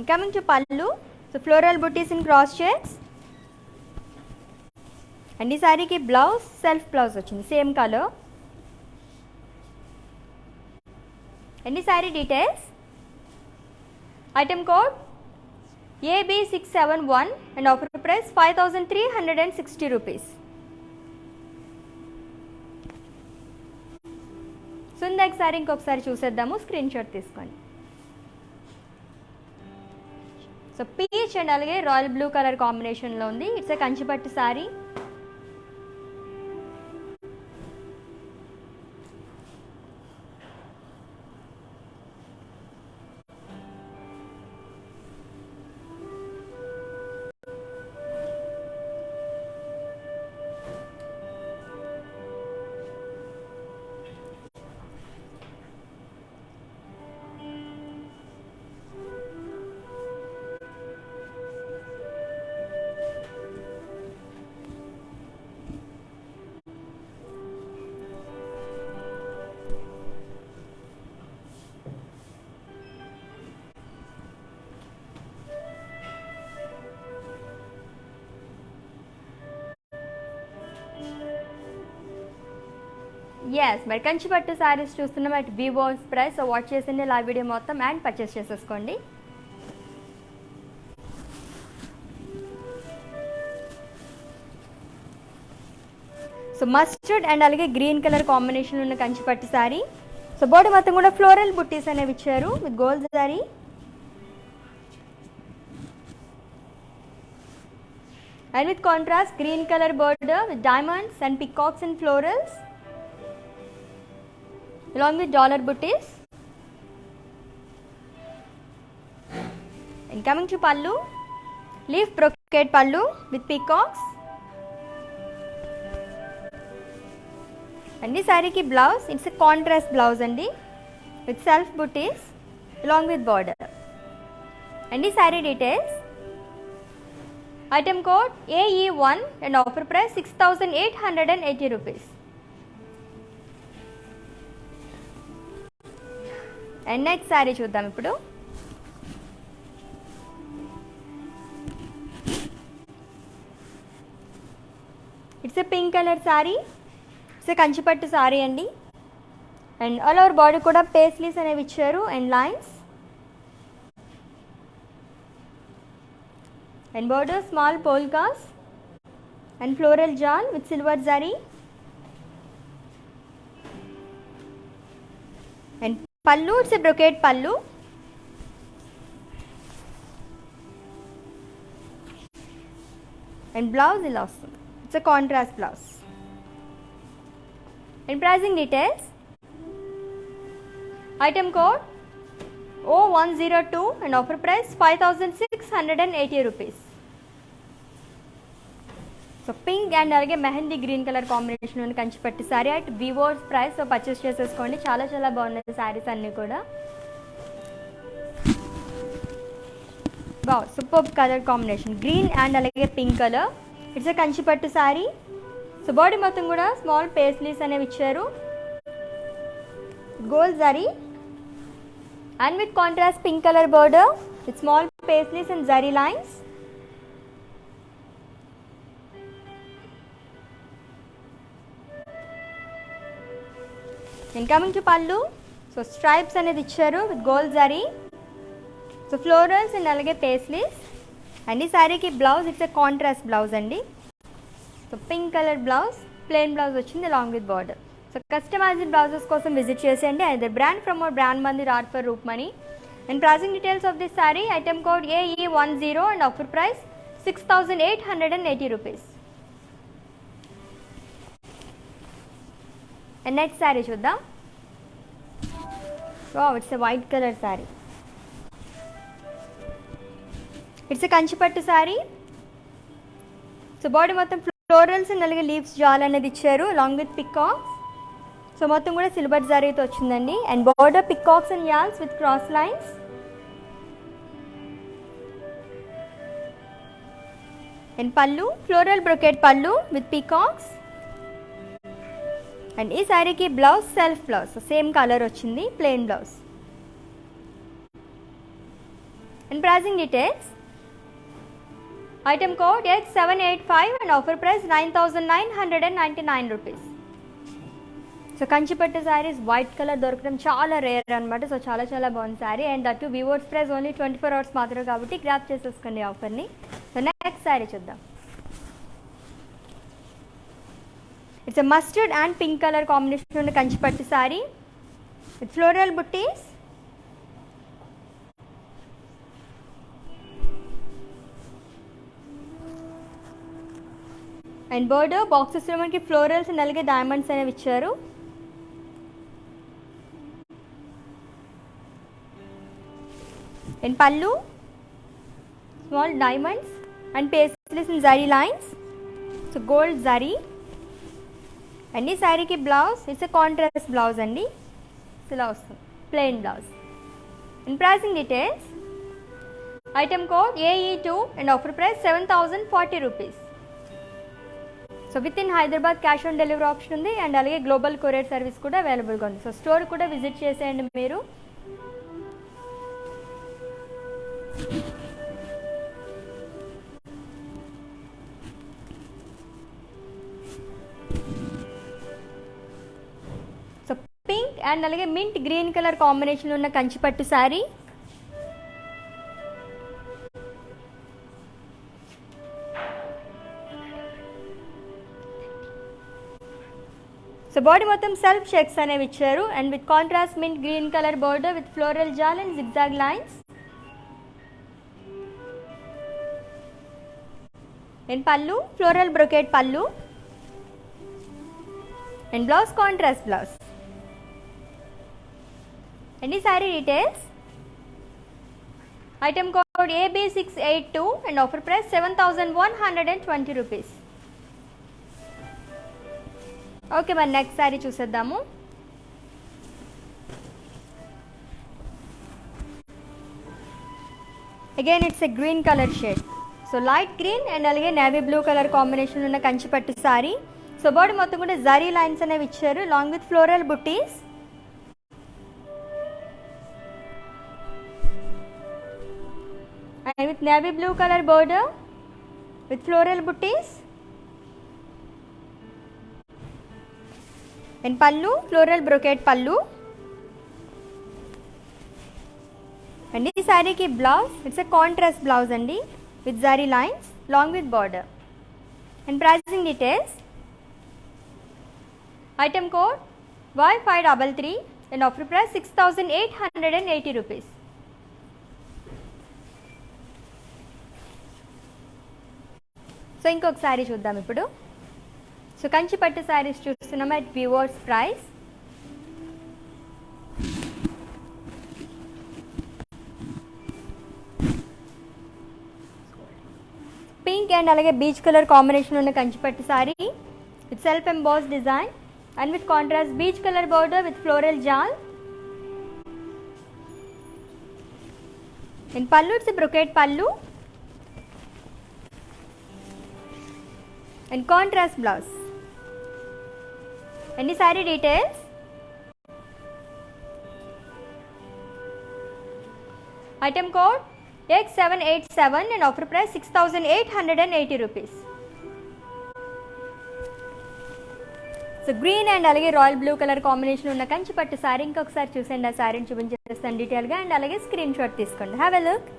Coming to pallu, so floral booties in cross checks. And this saree ki blouse, self blouse vachindi, same color. And this saree details. Item code AB671 and offer price 5,360 rupees. So next saree ఇంకొకసారి చూసేద్దాము. Screen shot తీసుకోండి. So peach and అలాగే royal blue colour కాంబినేషన్లో ఉంది. It's a Kanchipattu saree. Yes మరి కంచిపట్టు శారీస్ చూస్తున్నాం at weavers price. So watch చేసింది live video మొత్తం అండ్ పర్చేస్ చేసేసుకోండి. సో మస్టర్డ్ అండ్ అలాగే గ్రీన్ కలర్ కాంబినేషన్ ఉన్న కంచిపట్టు శారీ. సో బాడీ మొత్తం కూడా ఫ్లోరల్ బుట్టీస్ అనేవి ఇచ్చారు with gold sari. And with contrast green color border with diamonds and peacocks and florals along with dollar booties. And coming to pallu, leaf brocade pallu with peacocks. And this saree ki blouse, it's a contrast blouse andi with self booties along with border. And this saree details. Item code AE1 and offer price 6,880 rupees. And next saree చూద్దాం ఇప్పుడు. It's a pink color saree. It's a Kanchipattu saree అండి. And all over body కూడా paisleys అనేవి ఇచ్చారు and lines. And border small polkas and floral jal with silver zari. And pallu, it's a brocade pallu. And blouse is awesome. It's a contrast blouse. And pricing details. Item code O102 and offer price 5,680 rupees. So pink and అలాగే mehndi green colour combination ఉన్న కంచిపట్టు sari at weavers price. So purchase చేసేసుకోండి, చాలా చాలా బాగున్నాయి శారీస్ అన్నీ కూడా. Wow, super colour combination green and అలాగే pink colour. It's a Kanchipattu sari. So body మొత్తం కూడా స్మాల్ పేస్లీస్ అనేవి ఇచ్చారు, gold zari and with contrast pink color border with small paisleys and zari lines. And coming to pallu, so stripes అనేది ఇచ్చారు with gold zari, so florals and alage paisleys. and ఈ సారీకి blouse it's a contrast blouse అండి. So pink colour blouse, plain blouse వచ్చింది along with border. So customized blouses కోసం visit చేసేయండి. Either brand from our brand Mandir or for Roopmani. And pricing details of this sari, item code AE10 and offer price 6880 rupees. And next sari చూద్దాం. Wow, it's a white colour sari. It's a కంచిపట్టు sorry. So body మొత్తం florals and అలాగే leaves జాల్ అనేది ఇచ్చారు along with peacocks. So మొత్తం కూడా silver జరీతో వచ్చిందండి. అండ్ బార్డర్ పికాక్స్ అండ్ యాల్స్ విత్ క్రాస్ లైన్స్. అండ్ పళ్ళు ఫ్లోరల్ బ్రొకెట్ పళ్ళు విత్ పికాక్స్. అండ్ ఈ శారీకి blouse self blouse, same colour వచ్చింది, plain blouse. And pricing details, item code 8785 and offer price 9999 rupees. So Kanchipattu saris white colour దొరకడం చాలా rare అనమాట. So చాలా చాలా బాగుంది sari. And that weavers price only 24 hours మాత్రమే కాబట్టి గ్రాప్ చేసేసుకోండి ఆఫర్ని. సో నెక్స్ట్ శారీ చూద్దాం. It's a mustard and pink colour combination ఉన్న కంచిపట్టు sari with floral butis. And border బాక్సెస్లో మనకి ఫ్లోరల్స్ అండ్ అలాగే డైమండ్స్ అనేవి ఇచ్చారు. And pallu small diamonds and paisleys and zari lines. So gold zari. And ఈ శారీకి blouse it's a contrast blouse అండి, ఇలా వస్తుంది, plain blouse. And pricing details, item code AE2 and offer price 7040 rupees. So with in Hyderabad cash on delivery option ఉంది. And అలాగే global courier service కూడా అవైలబుల్గా ఉంది. సో స్టోర్ కూడా విజిట్ చేసేయండి మీరు. సో పింక్ అండ్ అలాగే మింట్ గ్రీన్ కలర్ కాంబినేషన్ ఉన్న కంచిపట్టు శారీ. సో బాడీ మొత్తం సెల్ఫ్ చెక్స్ అనేవి ఇచ్చారు. And with contrast mint green colour border with floral జాల్ అండ్ జిగ్జాగ్ లైన్స్. అండ్ పళ్ళు ఫ్లోరల్ బ్రొకెట్ పళ్ళు. And blouse contrast blouse. And ఈ sari details, item code AB682 and offer price 7120 rupees. Okay, మరి next sari చూసేద్దాము. Again it's a green colour shade. So light green and అలాగే navy blue colour combination ఉన్న కంచిపట్టు sari. So body మొత్తం కూడా zari lines అనేవి ఇచ్చారు long with floral butis. And with navy blue colour border with floral butis. And పళ్ళు floral brocade పళ్ళు. And ఈ శారీకి blouse it's a contrast blouse అండి with zari lines long with border. And pricing details, item code Y533 and offer price 6880 rupees. So ఇంకొక శారీ చూద్దాం ఇప్పుడు. So కంచిపట్టు శారీస్ చూస్తున్నాం at viewers price. Pink and అలాగే బీచ్ కలర్ కాంబినేషన్ ఉన్న కంచిపట్టు sari with self emboss design and with contrast peach colour border with floral jaal. In pallu it's a brocade pallu and contrast blouse. Any saree details? Item code X787 and offer price 6,880 rupees. So green and అలాగే royal blue colour combination ఉన్న కంచిపట్టు sorry ఇంకొకసారి చూసండి. ఆ సారీని చూపించేస్తాను డీటెయిల్గా and అలాగే screen shot తీసుకోండి. Have a look.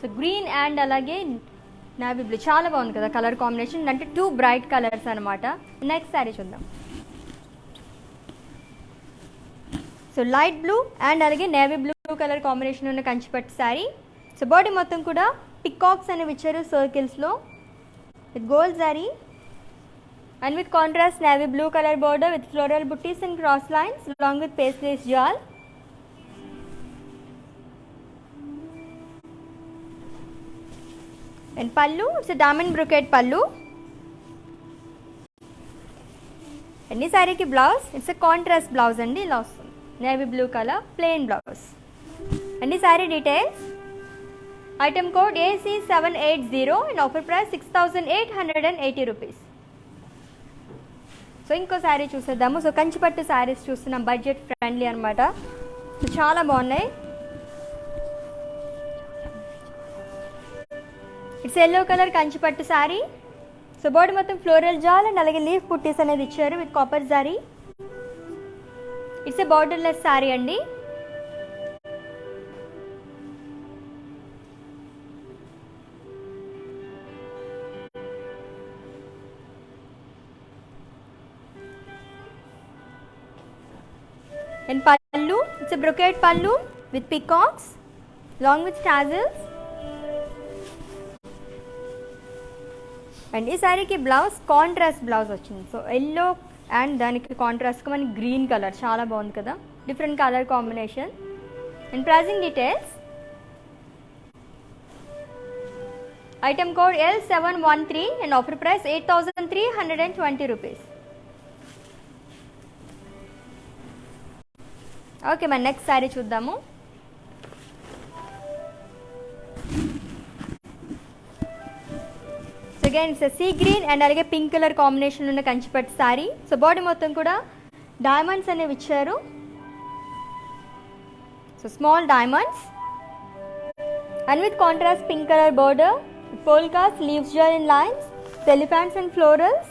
So green and అలాగే నావీ బ్లూ చాలా బాగుంది కదా కలర్ కాంబినేషన్, అంటే 2 బ్రైట్ కలర్స్ అనమాట. నెక్స్ట్ శారీ చూద్దాం. సో లైట్ బ్లూ అండ్ అలాగే నేవీ బ్లూ కలర్ కాంబినేషన్ ఉన్న కంచిపట్టు శారీ. సో బాడీ మొత్తం కూడా పికాక్స్ అనేవి ఇచ్చారు సర్కిల్స్లో with gold zari and with contrast navy blue colour border with floral butis and cross lines along with paisley jewel. And pallu, it's a diamond brocade pallu. And this saree ki blouse, it's a contrast blouse andi ila vastundi. Navy blue color plain blouse. And this saree details. Item code AC780 and offer price 6,880 rupees. So ఇంకో శారీ చూసేద్దాము. So కంచిపట్టు శారీస్ చూస్తున్నాం, budget friendly అనమాట. So చాలా బాగున్నాయి. It's yellow colour Kanchipattu sari. So body మొత్తం floral జాల్ and అలాగే leaf పుట్టీస్ అనేది ఇచ్చారు విత్ కాపర్ జారీ. ఇట్స్ ఏ బార్డర్లెస్ శారీ అండి. And pallu, it's a brocade pallu with peacocks along with tassels. And ఈ శారీకి బ్లౌజ్ కాంట్రాస్ట్ బ్లౌజ్ వచ్చింది. సో ఎల్లో అండ్ దానికి కాంట్రాస్ట్గా మనకి గ్రీన్ కలర్ చాలా బాగుంది కదా, different colour combination. And pricing details. Item code L713 and offer price 8,320 rupees. Okay, మన నెక్స్ట్ శారీ చూద్దాము. Again it's sea green and అలాగే పింక్ కలర్ కాంబినేషన్ ఉన్న కంచిపట్టు శారీ. సో బాడీ మొత్తం కూడా డైమండ్స్ అనేవి ఇచ్చారు. So small diamonds and with contrast pink colour border, polkas, leaves gel in lines, elephants and florals.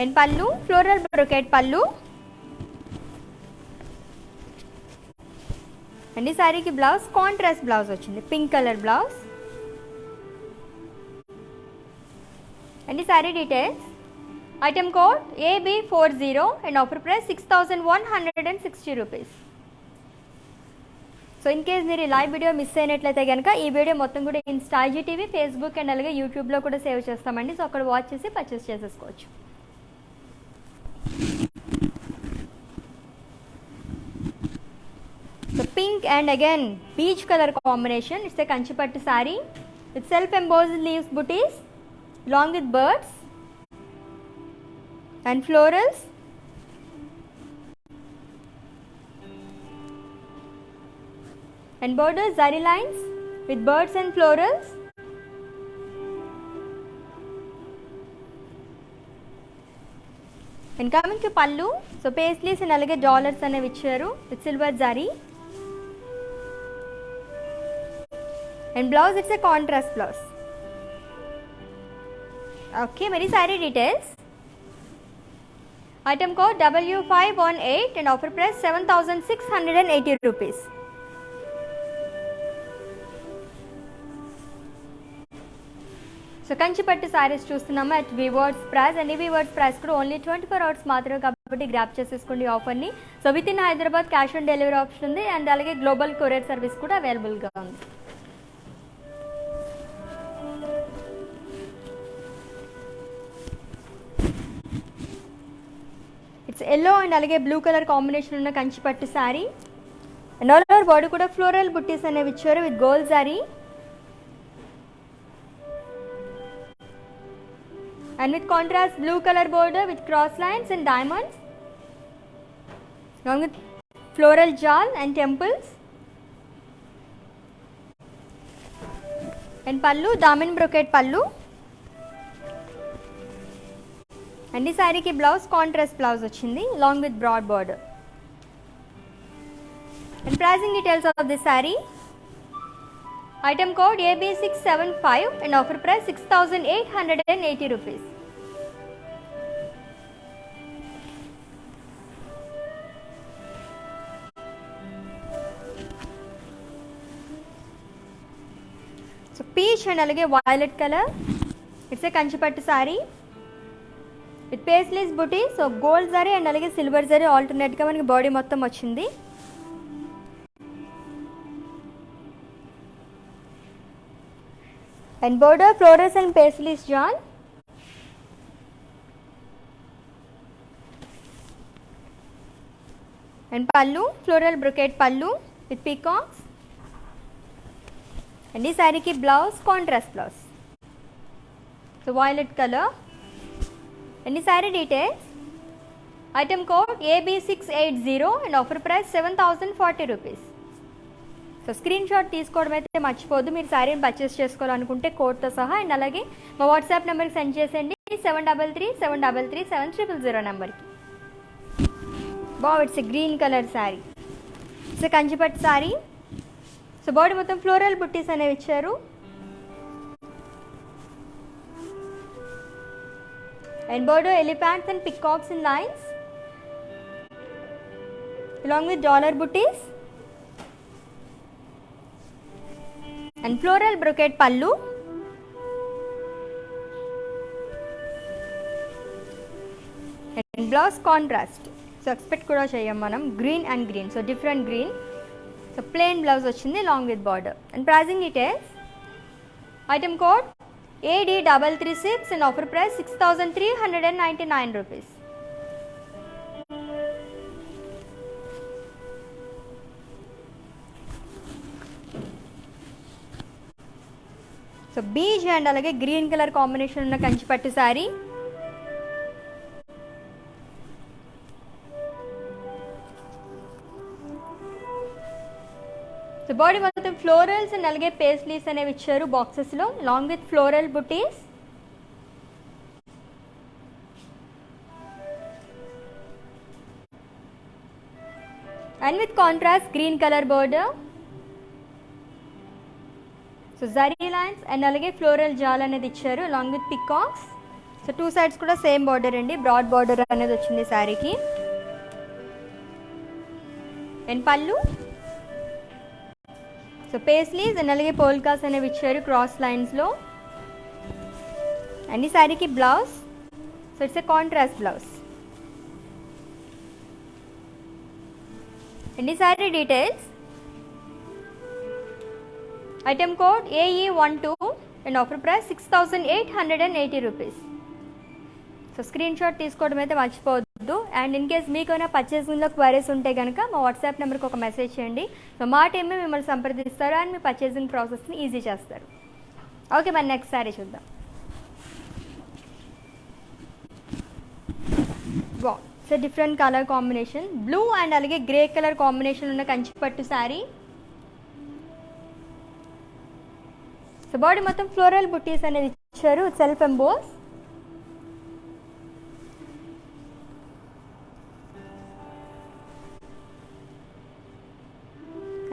And pallu, floral brocade పల్లు. And ఈ శారీకి blouse contrast blouse వచ్చింది, పింక్ కలర్ బ్లౌజ్. అండ్ ఈ sari details. Item code AB40 and offer price 6,160 rupees. So in case మీరు ఈ live video miss అయినట్లయితే కనుక ఈ వీడియో మొత్తం కూడా ఇన్స్టా, IGTV, ఫేస్బుక్ అండ్ అలాగే యూట్యూబ్లో కూడా సేవ్ చేస్తామండి. సో అక్కడ వాచ్ చేసి పర్చేస్ చేసేసుకోవచ్చు. and again beige color combination. It's a kanchipattu saree with self embossed leaves booties along with birds and florals. And border zari lines with birds and florals. And coming to pallu, so paisleys and alage dollars ane icharu with silver zari. And blouse, it's a contrast blouse. Okay, many saree details. Item code W518 and offer price 7,680 rupees. So కంచిపట్టు సారీస్ చూస్తున్నాము at weavers price and ఈ weavers price కూడా only 24 hours మాత్రమే కాబట్టి grab చేసేసుకోండి ఆఫర్ని. So with in Hyderabad cash on delivery option ఉంది and అలాగే గ్లోబల్ కొరియర్ సర్వీస్ కూడా అవైలబుల్గా ఉంది. ఇట్స్ ఎల్లో అండ్ అలాగే బ్లూ కలర్ కాంబినేషన్ ఉన్న కంచిపట్టు sari and all over body కూడా ఫ్లోరల్ బుట్టీస్ అనేవి ఇచ్చారు with gold zari. And with contrast blue color border with cross lines and diamonds along with floral jal and temples. And pallu daman brocade pallu. And ee saree ki blouse contrast blouse ochindi along with broad border. And pricing details of this saree. Item code AB675 and offer price 6,880 rupees. So peach and alage violet color. It's a kanchipattu saree with paisleys booty. So gold zari and alage silver zari alternate ga manaki body mottham ochindi. And border florals and paisleys jal. And pallu floral brocade pallu with peacocks. And this saree ki blouse contrast blouse. So violet color. And this saree details. Item code AB680 and offer price 7,040 rupees. So screen shot తీసుకోవడం అయితే మర్చిపోద్దు. మీరు శారీని purchase చేసుకోవాలనుకుంటే కోడ్తో సహా and అలాగే మా వాట్సాప్ నెంబర్కి సెండ్ చేసేయండి 7337337000 నెంబర్కి. It's a green colour sari. It's Kanchipattu sari. So body మొత్తం ఫ్లోరల్ బుట్టీస్ అనేవి ఇచ్చారు. And border elephants and peacocks in lines along with dollar booties. And floral brocade pallu and blouse contrast. So expect kuda cheyam manam green and green, so different green. So plain blouse ochindi along with border. And pricing details. Item code AD336 and offer price 6,399 rupees. So beige and అలాగే green colour combination ఉన్న కంచిపట్టు sari. So body మొత్తం florals and అలాగే paisleys అనేవి ఇచ్చారు బాక్సెస్లో long with floral బుటీస్. And with contrast green colour border. So zari lines and అలాగే floral jaal అనేది ఇచ్చారు along with peacocks. So two sides కూడా సేమ్ బార్డర్ అండి, బ్రాడ్ బార్డర్ అనేది వచ్చింది శారీకి. అండ్ పళ్ళు సో పేస్లీస్ అండ్ అలాగే పోల్కాస్ అనేవి ఇచ్చారు క్రాస్ లైన్స్లో. అండ్ ఈ శారీకి blouse. So it's a contrast blouse. And ఈ sari details. Item code AE12 and offer price 6,880 rupees. So screen shot తీసుకోవడం అయితే మర్చిపోవద్దు. అండ్ ఇన్ కేస్ మీకైనా పర్చేసింగ్లో క్వైరీస్ ఉంటే కనుక మా వాట్సాప్ నెంబర్కి ఒక మెసేజ్ చేయండి. సో మా టీమే మిమ్మల్ని సంప్రదిస్తారు అండ్ మీ పర్చేసింగ్ ప్రాసెస్ని ఈజీ చేస్తారు. ఓకే, మరి నెక్స్ట్ సారీ చూద్దాం. వా, so different colour combination, blue and అలాగే గ్రే కలర్ కాంబినేషన్ ఉన్న కంచిపట్టు శారీ. సో బాడీ మొత్తం ఫ్లోరల్ బుట్టీస్ అనేది ఇచ్చారు, self emboss.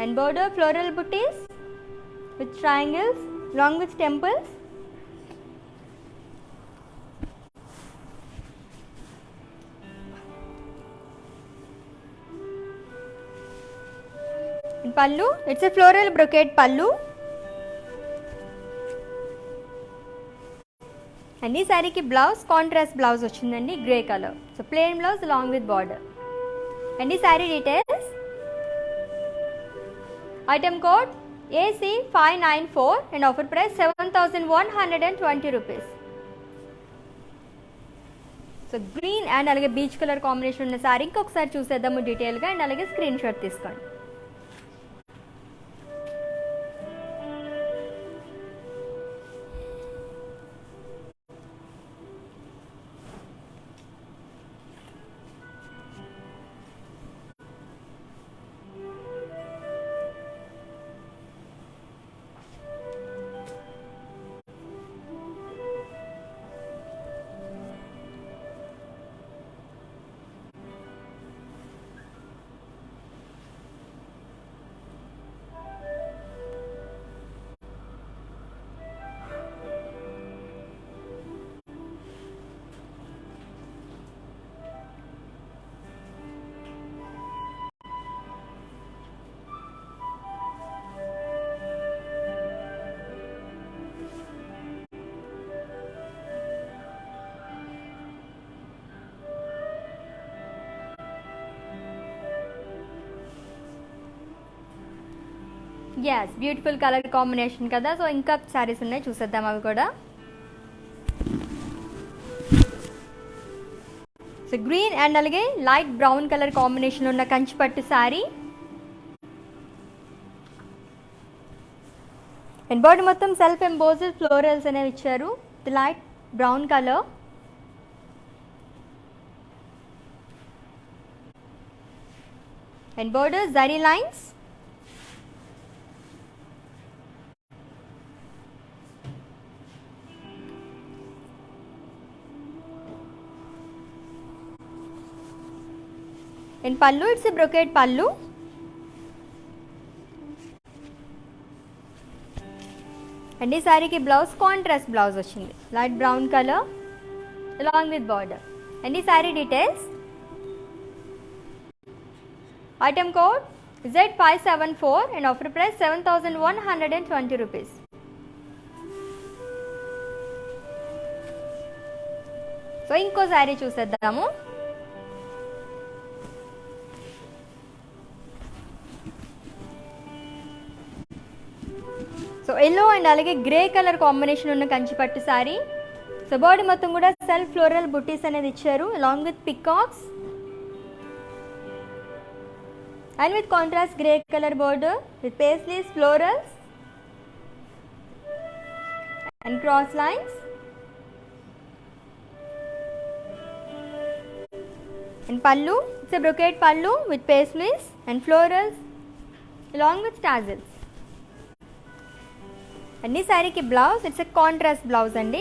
And border floral booties with triangles along with temples. And pallu, it's a floral brocade pallu. And ee saree ki blouse contrast blouse ochindandi, grey color. So plain blouse along with border. And ee saree details. Item code AC594 and offer price 7,120 rupees. So green and అలాగే peach colour combination ఉన్న sorry ఇంకొకసారి చూసేద్దాము డీటెయిల్గా. And అలాగే screen shot తీసుకోండి. Yes, beautiful colour combination కదా. So ఇంకా శారీస్ ఉన్నాయి, చూసేద్దాం అవి కూడా. సో గ్రీన్ అండ్ అలాగే లైట్ బ్రౌన్ కలర్ కాంబినేషన్ ఉన్న కంచిపట్టు శారీ. అండ్ బాడీ మొత్తం సెల్ఫ్ ఎంబోజ్డ్ ఫ్లోరల్స్ అనేవి ఇచ్చారు, light brown colour. And border zari lines. In pallu, it's a brocade pallu. And this saree ki blouse contrast blouse ochindi, light brown color along with border. And this saree details. Item code Z574 and offer price 7,120 rupees. So inko saree చూసేద్దాము. So yellow and అలాగే grey colour combination ఉన్న కంచిపట్టు sari. So body మొత్తం కూడా self floral బుట్టీస్ అనేది ఇచ్చారు along with peacocks and with contrast grey colour border with paisleys florals and cross lines. And pallu, it's a brocade పల్లు with paisleys and florals along with tassels. And ఈ శారీకి blouse, it's a contrast blouse అండి.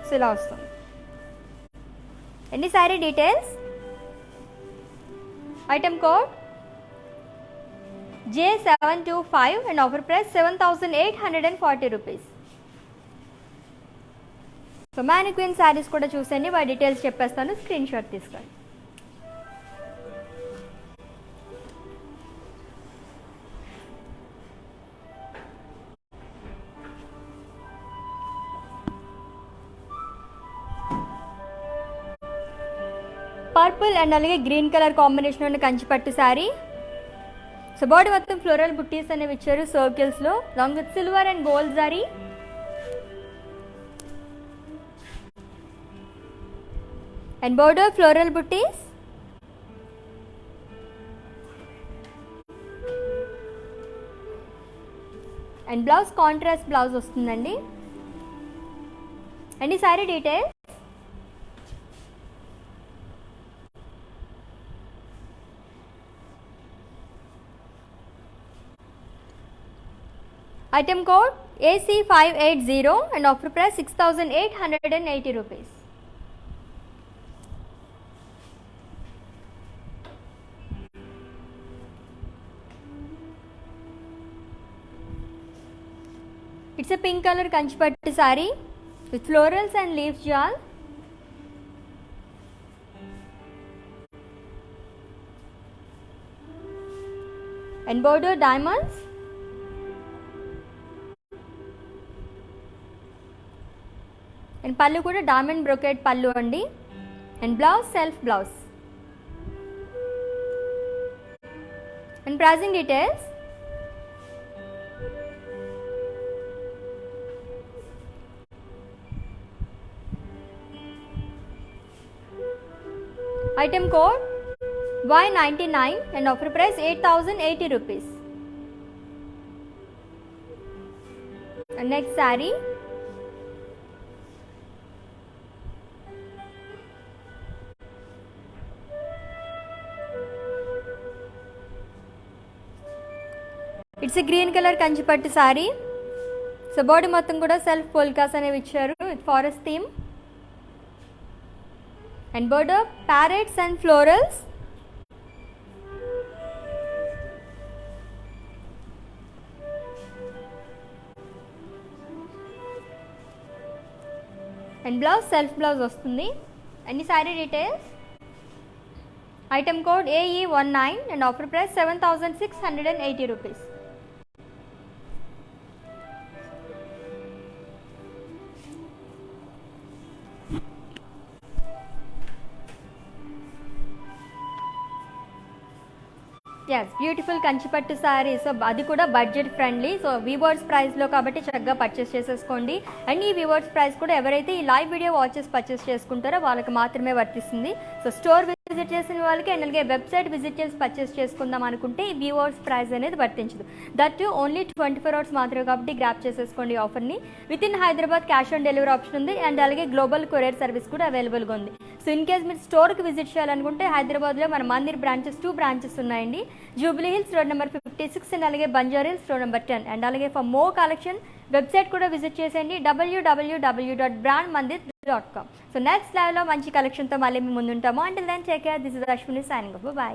So ఇలా వస్తుంది. And ఈ sari details. Item code J725 and offer price 7,840 rupees. So mannequin saris కూడా చూసండి, వాటి details చెప్పేస్తాను, స్క్రీన్ షాట్ తీసుకోండి. పర్పుల్ అండ్ అలాగే గ్రీన్ కలర్ కాంబినేషన్ ఉన్న కంచిపట్టు శారీ. సో బాడీ మొత్తం ఫ్లోరల్ బుట్టీస్ అనేవి ఇచ్చారు సర్కిల్స్లో long with silver and gold zari. And border floral butis. And blouse contrast blouse వస్తుందండి. అండ్ ఈ sorry details. Item code AC580 and offer price 6,880 rupees. It's a pink color kanchipattu saree with florals and leaves jal. And border diamonds. And pallu కూడా diamond brocade pallu అండి. And blouse self blouse. And pricing details. Item code Y99 and offer price 8,080 rupees. And next saree. It's green colour Kanchipattu sorry. So body మొత్తం కూడా self polkas అనేవి ఇచ్చారు with forest theme. And border parrots and florals. And blouse self blouse వస్తుంది. And ఈ sorry details. Item code AE19 and offer price 7,680 rupees. Yes beautiful Kanchipattu sorry. So అది కూడా budget friendly. So weavers ప్రైస్లో కాబట్టి చక్కగా purchase చేసేసుకోండి. And ఈ weavers price కూడా ఎవరైతే ఈ లైవ్ వీడియో వాచెస్ పర్చేస్ చేసుకుంటారో వాళ్ళకి మాత్రమే వర్తిస్తుంది. సో స్టోర్ విజిట్ చేసిన వాళ్ళకి అండ్ అలాగే వెబ్సైట్ విజిట్ చేసి పర్చేస్ చేసుకుందాం అనుకుంటే ఈ వీవర్స్ ప్రైస్ అనేది వర్తించదు. దట్ ఓన్లీ 24 hours మాత్రమే కాబట్టి గ్రాప్ చేసేసుకోండి ఆఫర్ని. With in Hyderabad cash on delivery option ఉంది. అండ్ అలాగే గ్లోబల్ కొరియర్ సర్వీస్ కూడా అవైలబుల్గా ఉంది. సో ఇన్ కేస్ మీరు స్టోర్కి విజిట్ చేయాలనుకుంటే హైదరాబాద్లో మన మందిర్ బ్రాంచెస్ 2 branches ఉన్నాయండి. Jubilee Hills road number 56 and అలాగే Banjara Hills road number 10. And అలాగే ఫర్ మోర్ కలెక్షన్ వెబ్సైట్ కూడా విజిట్ చేసేయండి www.brandmandir.com. సో నెక్స్ట్ లైవ్లో మంచి కలెక్షన్తో మళ్ళీ మేము ముందుంటాము. Until then take care. This is Ashwini signing off. By.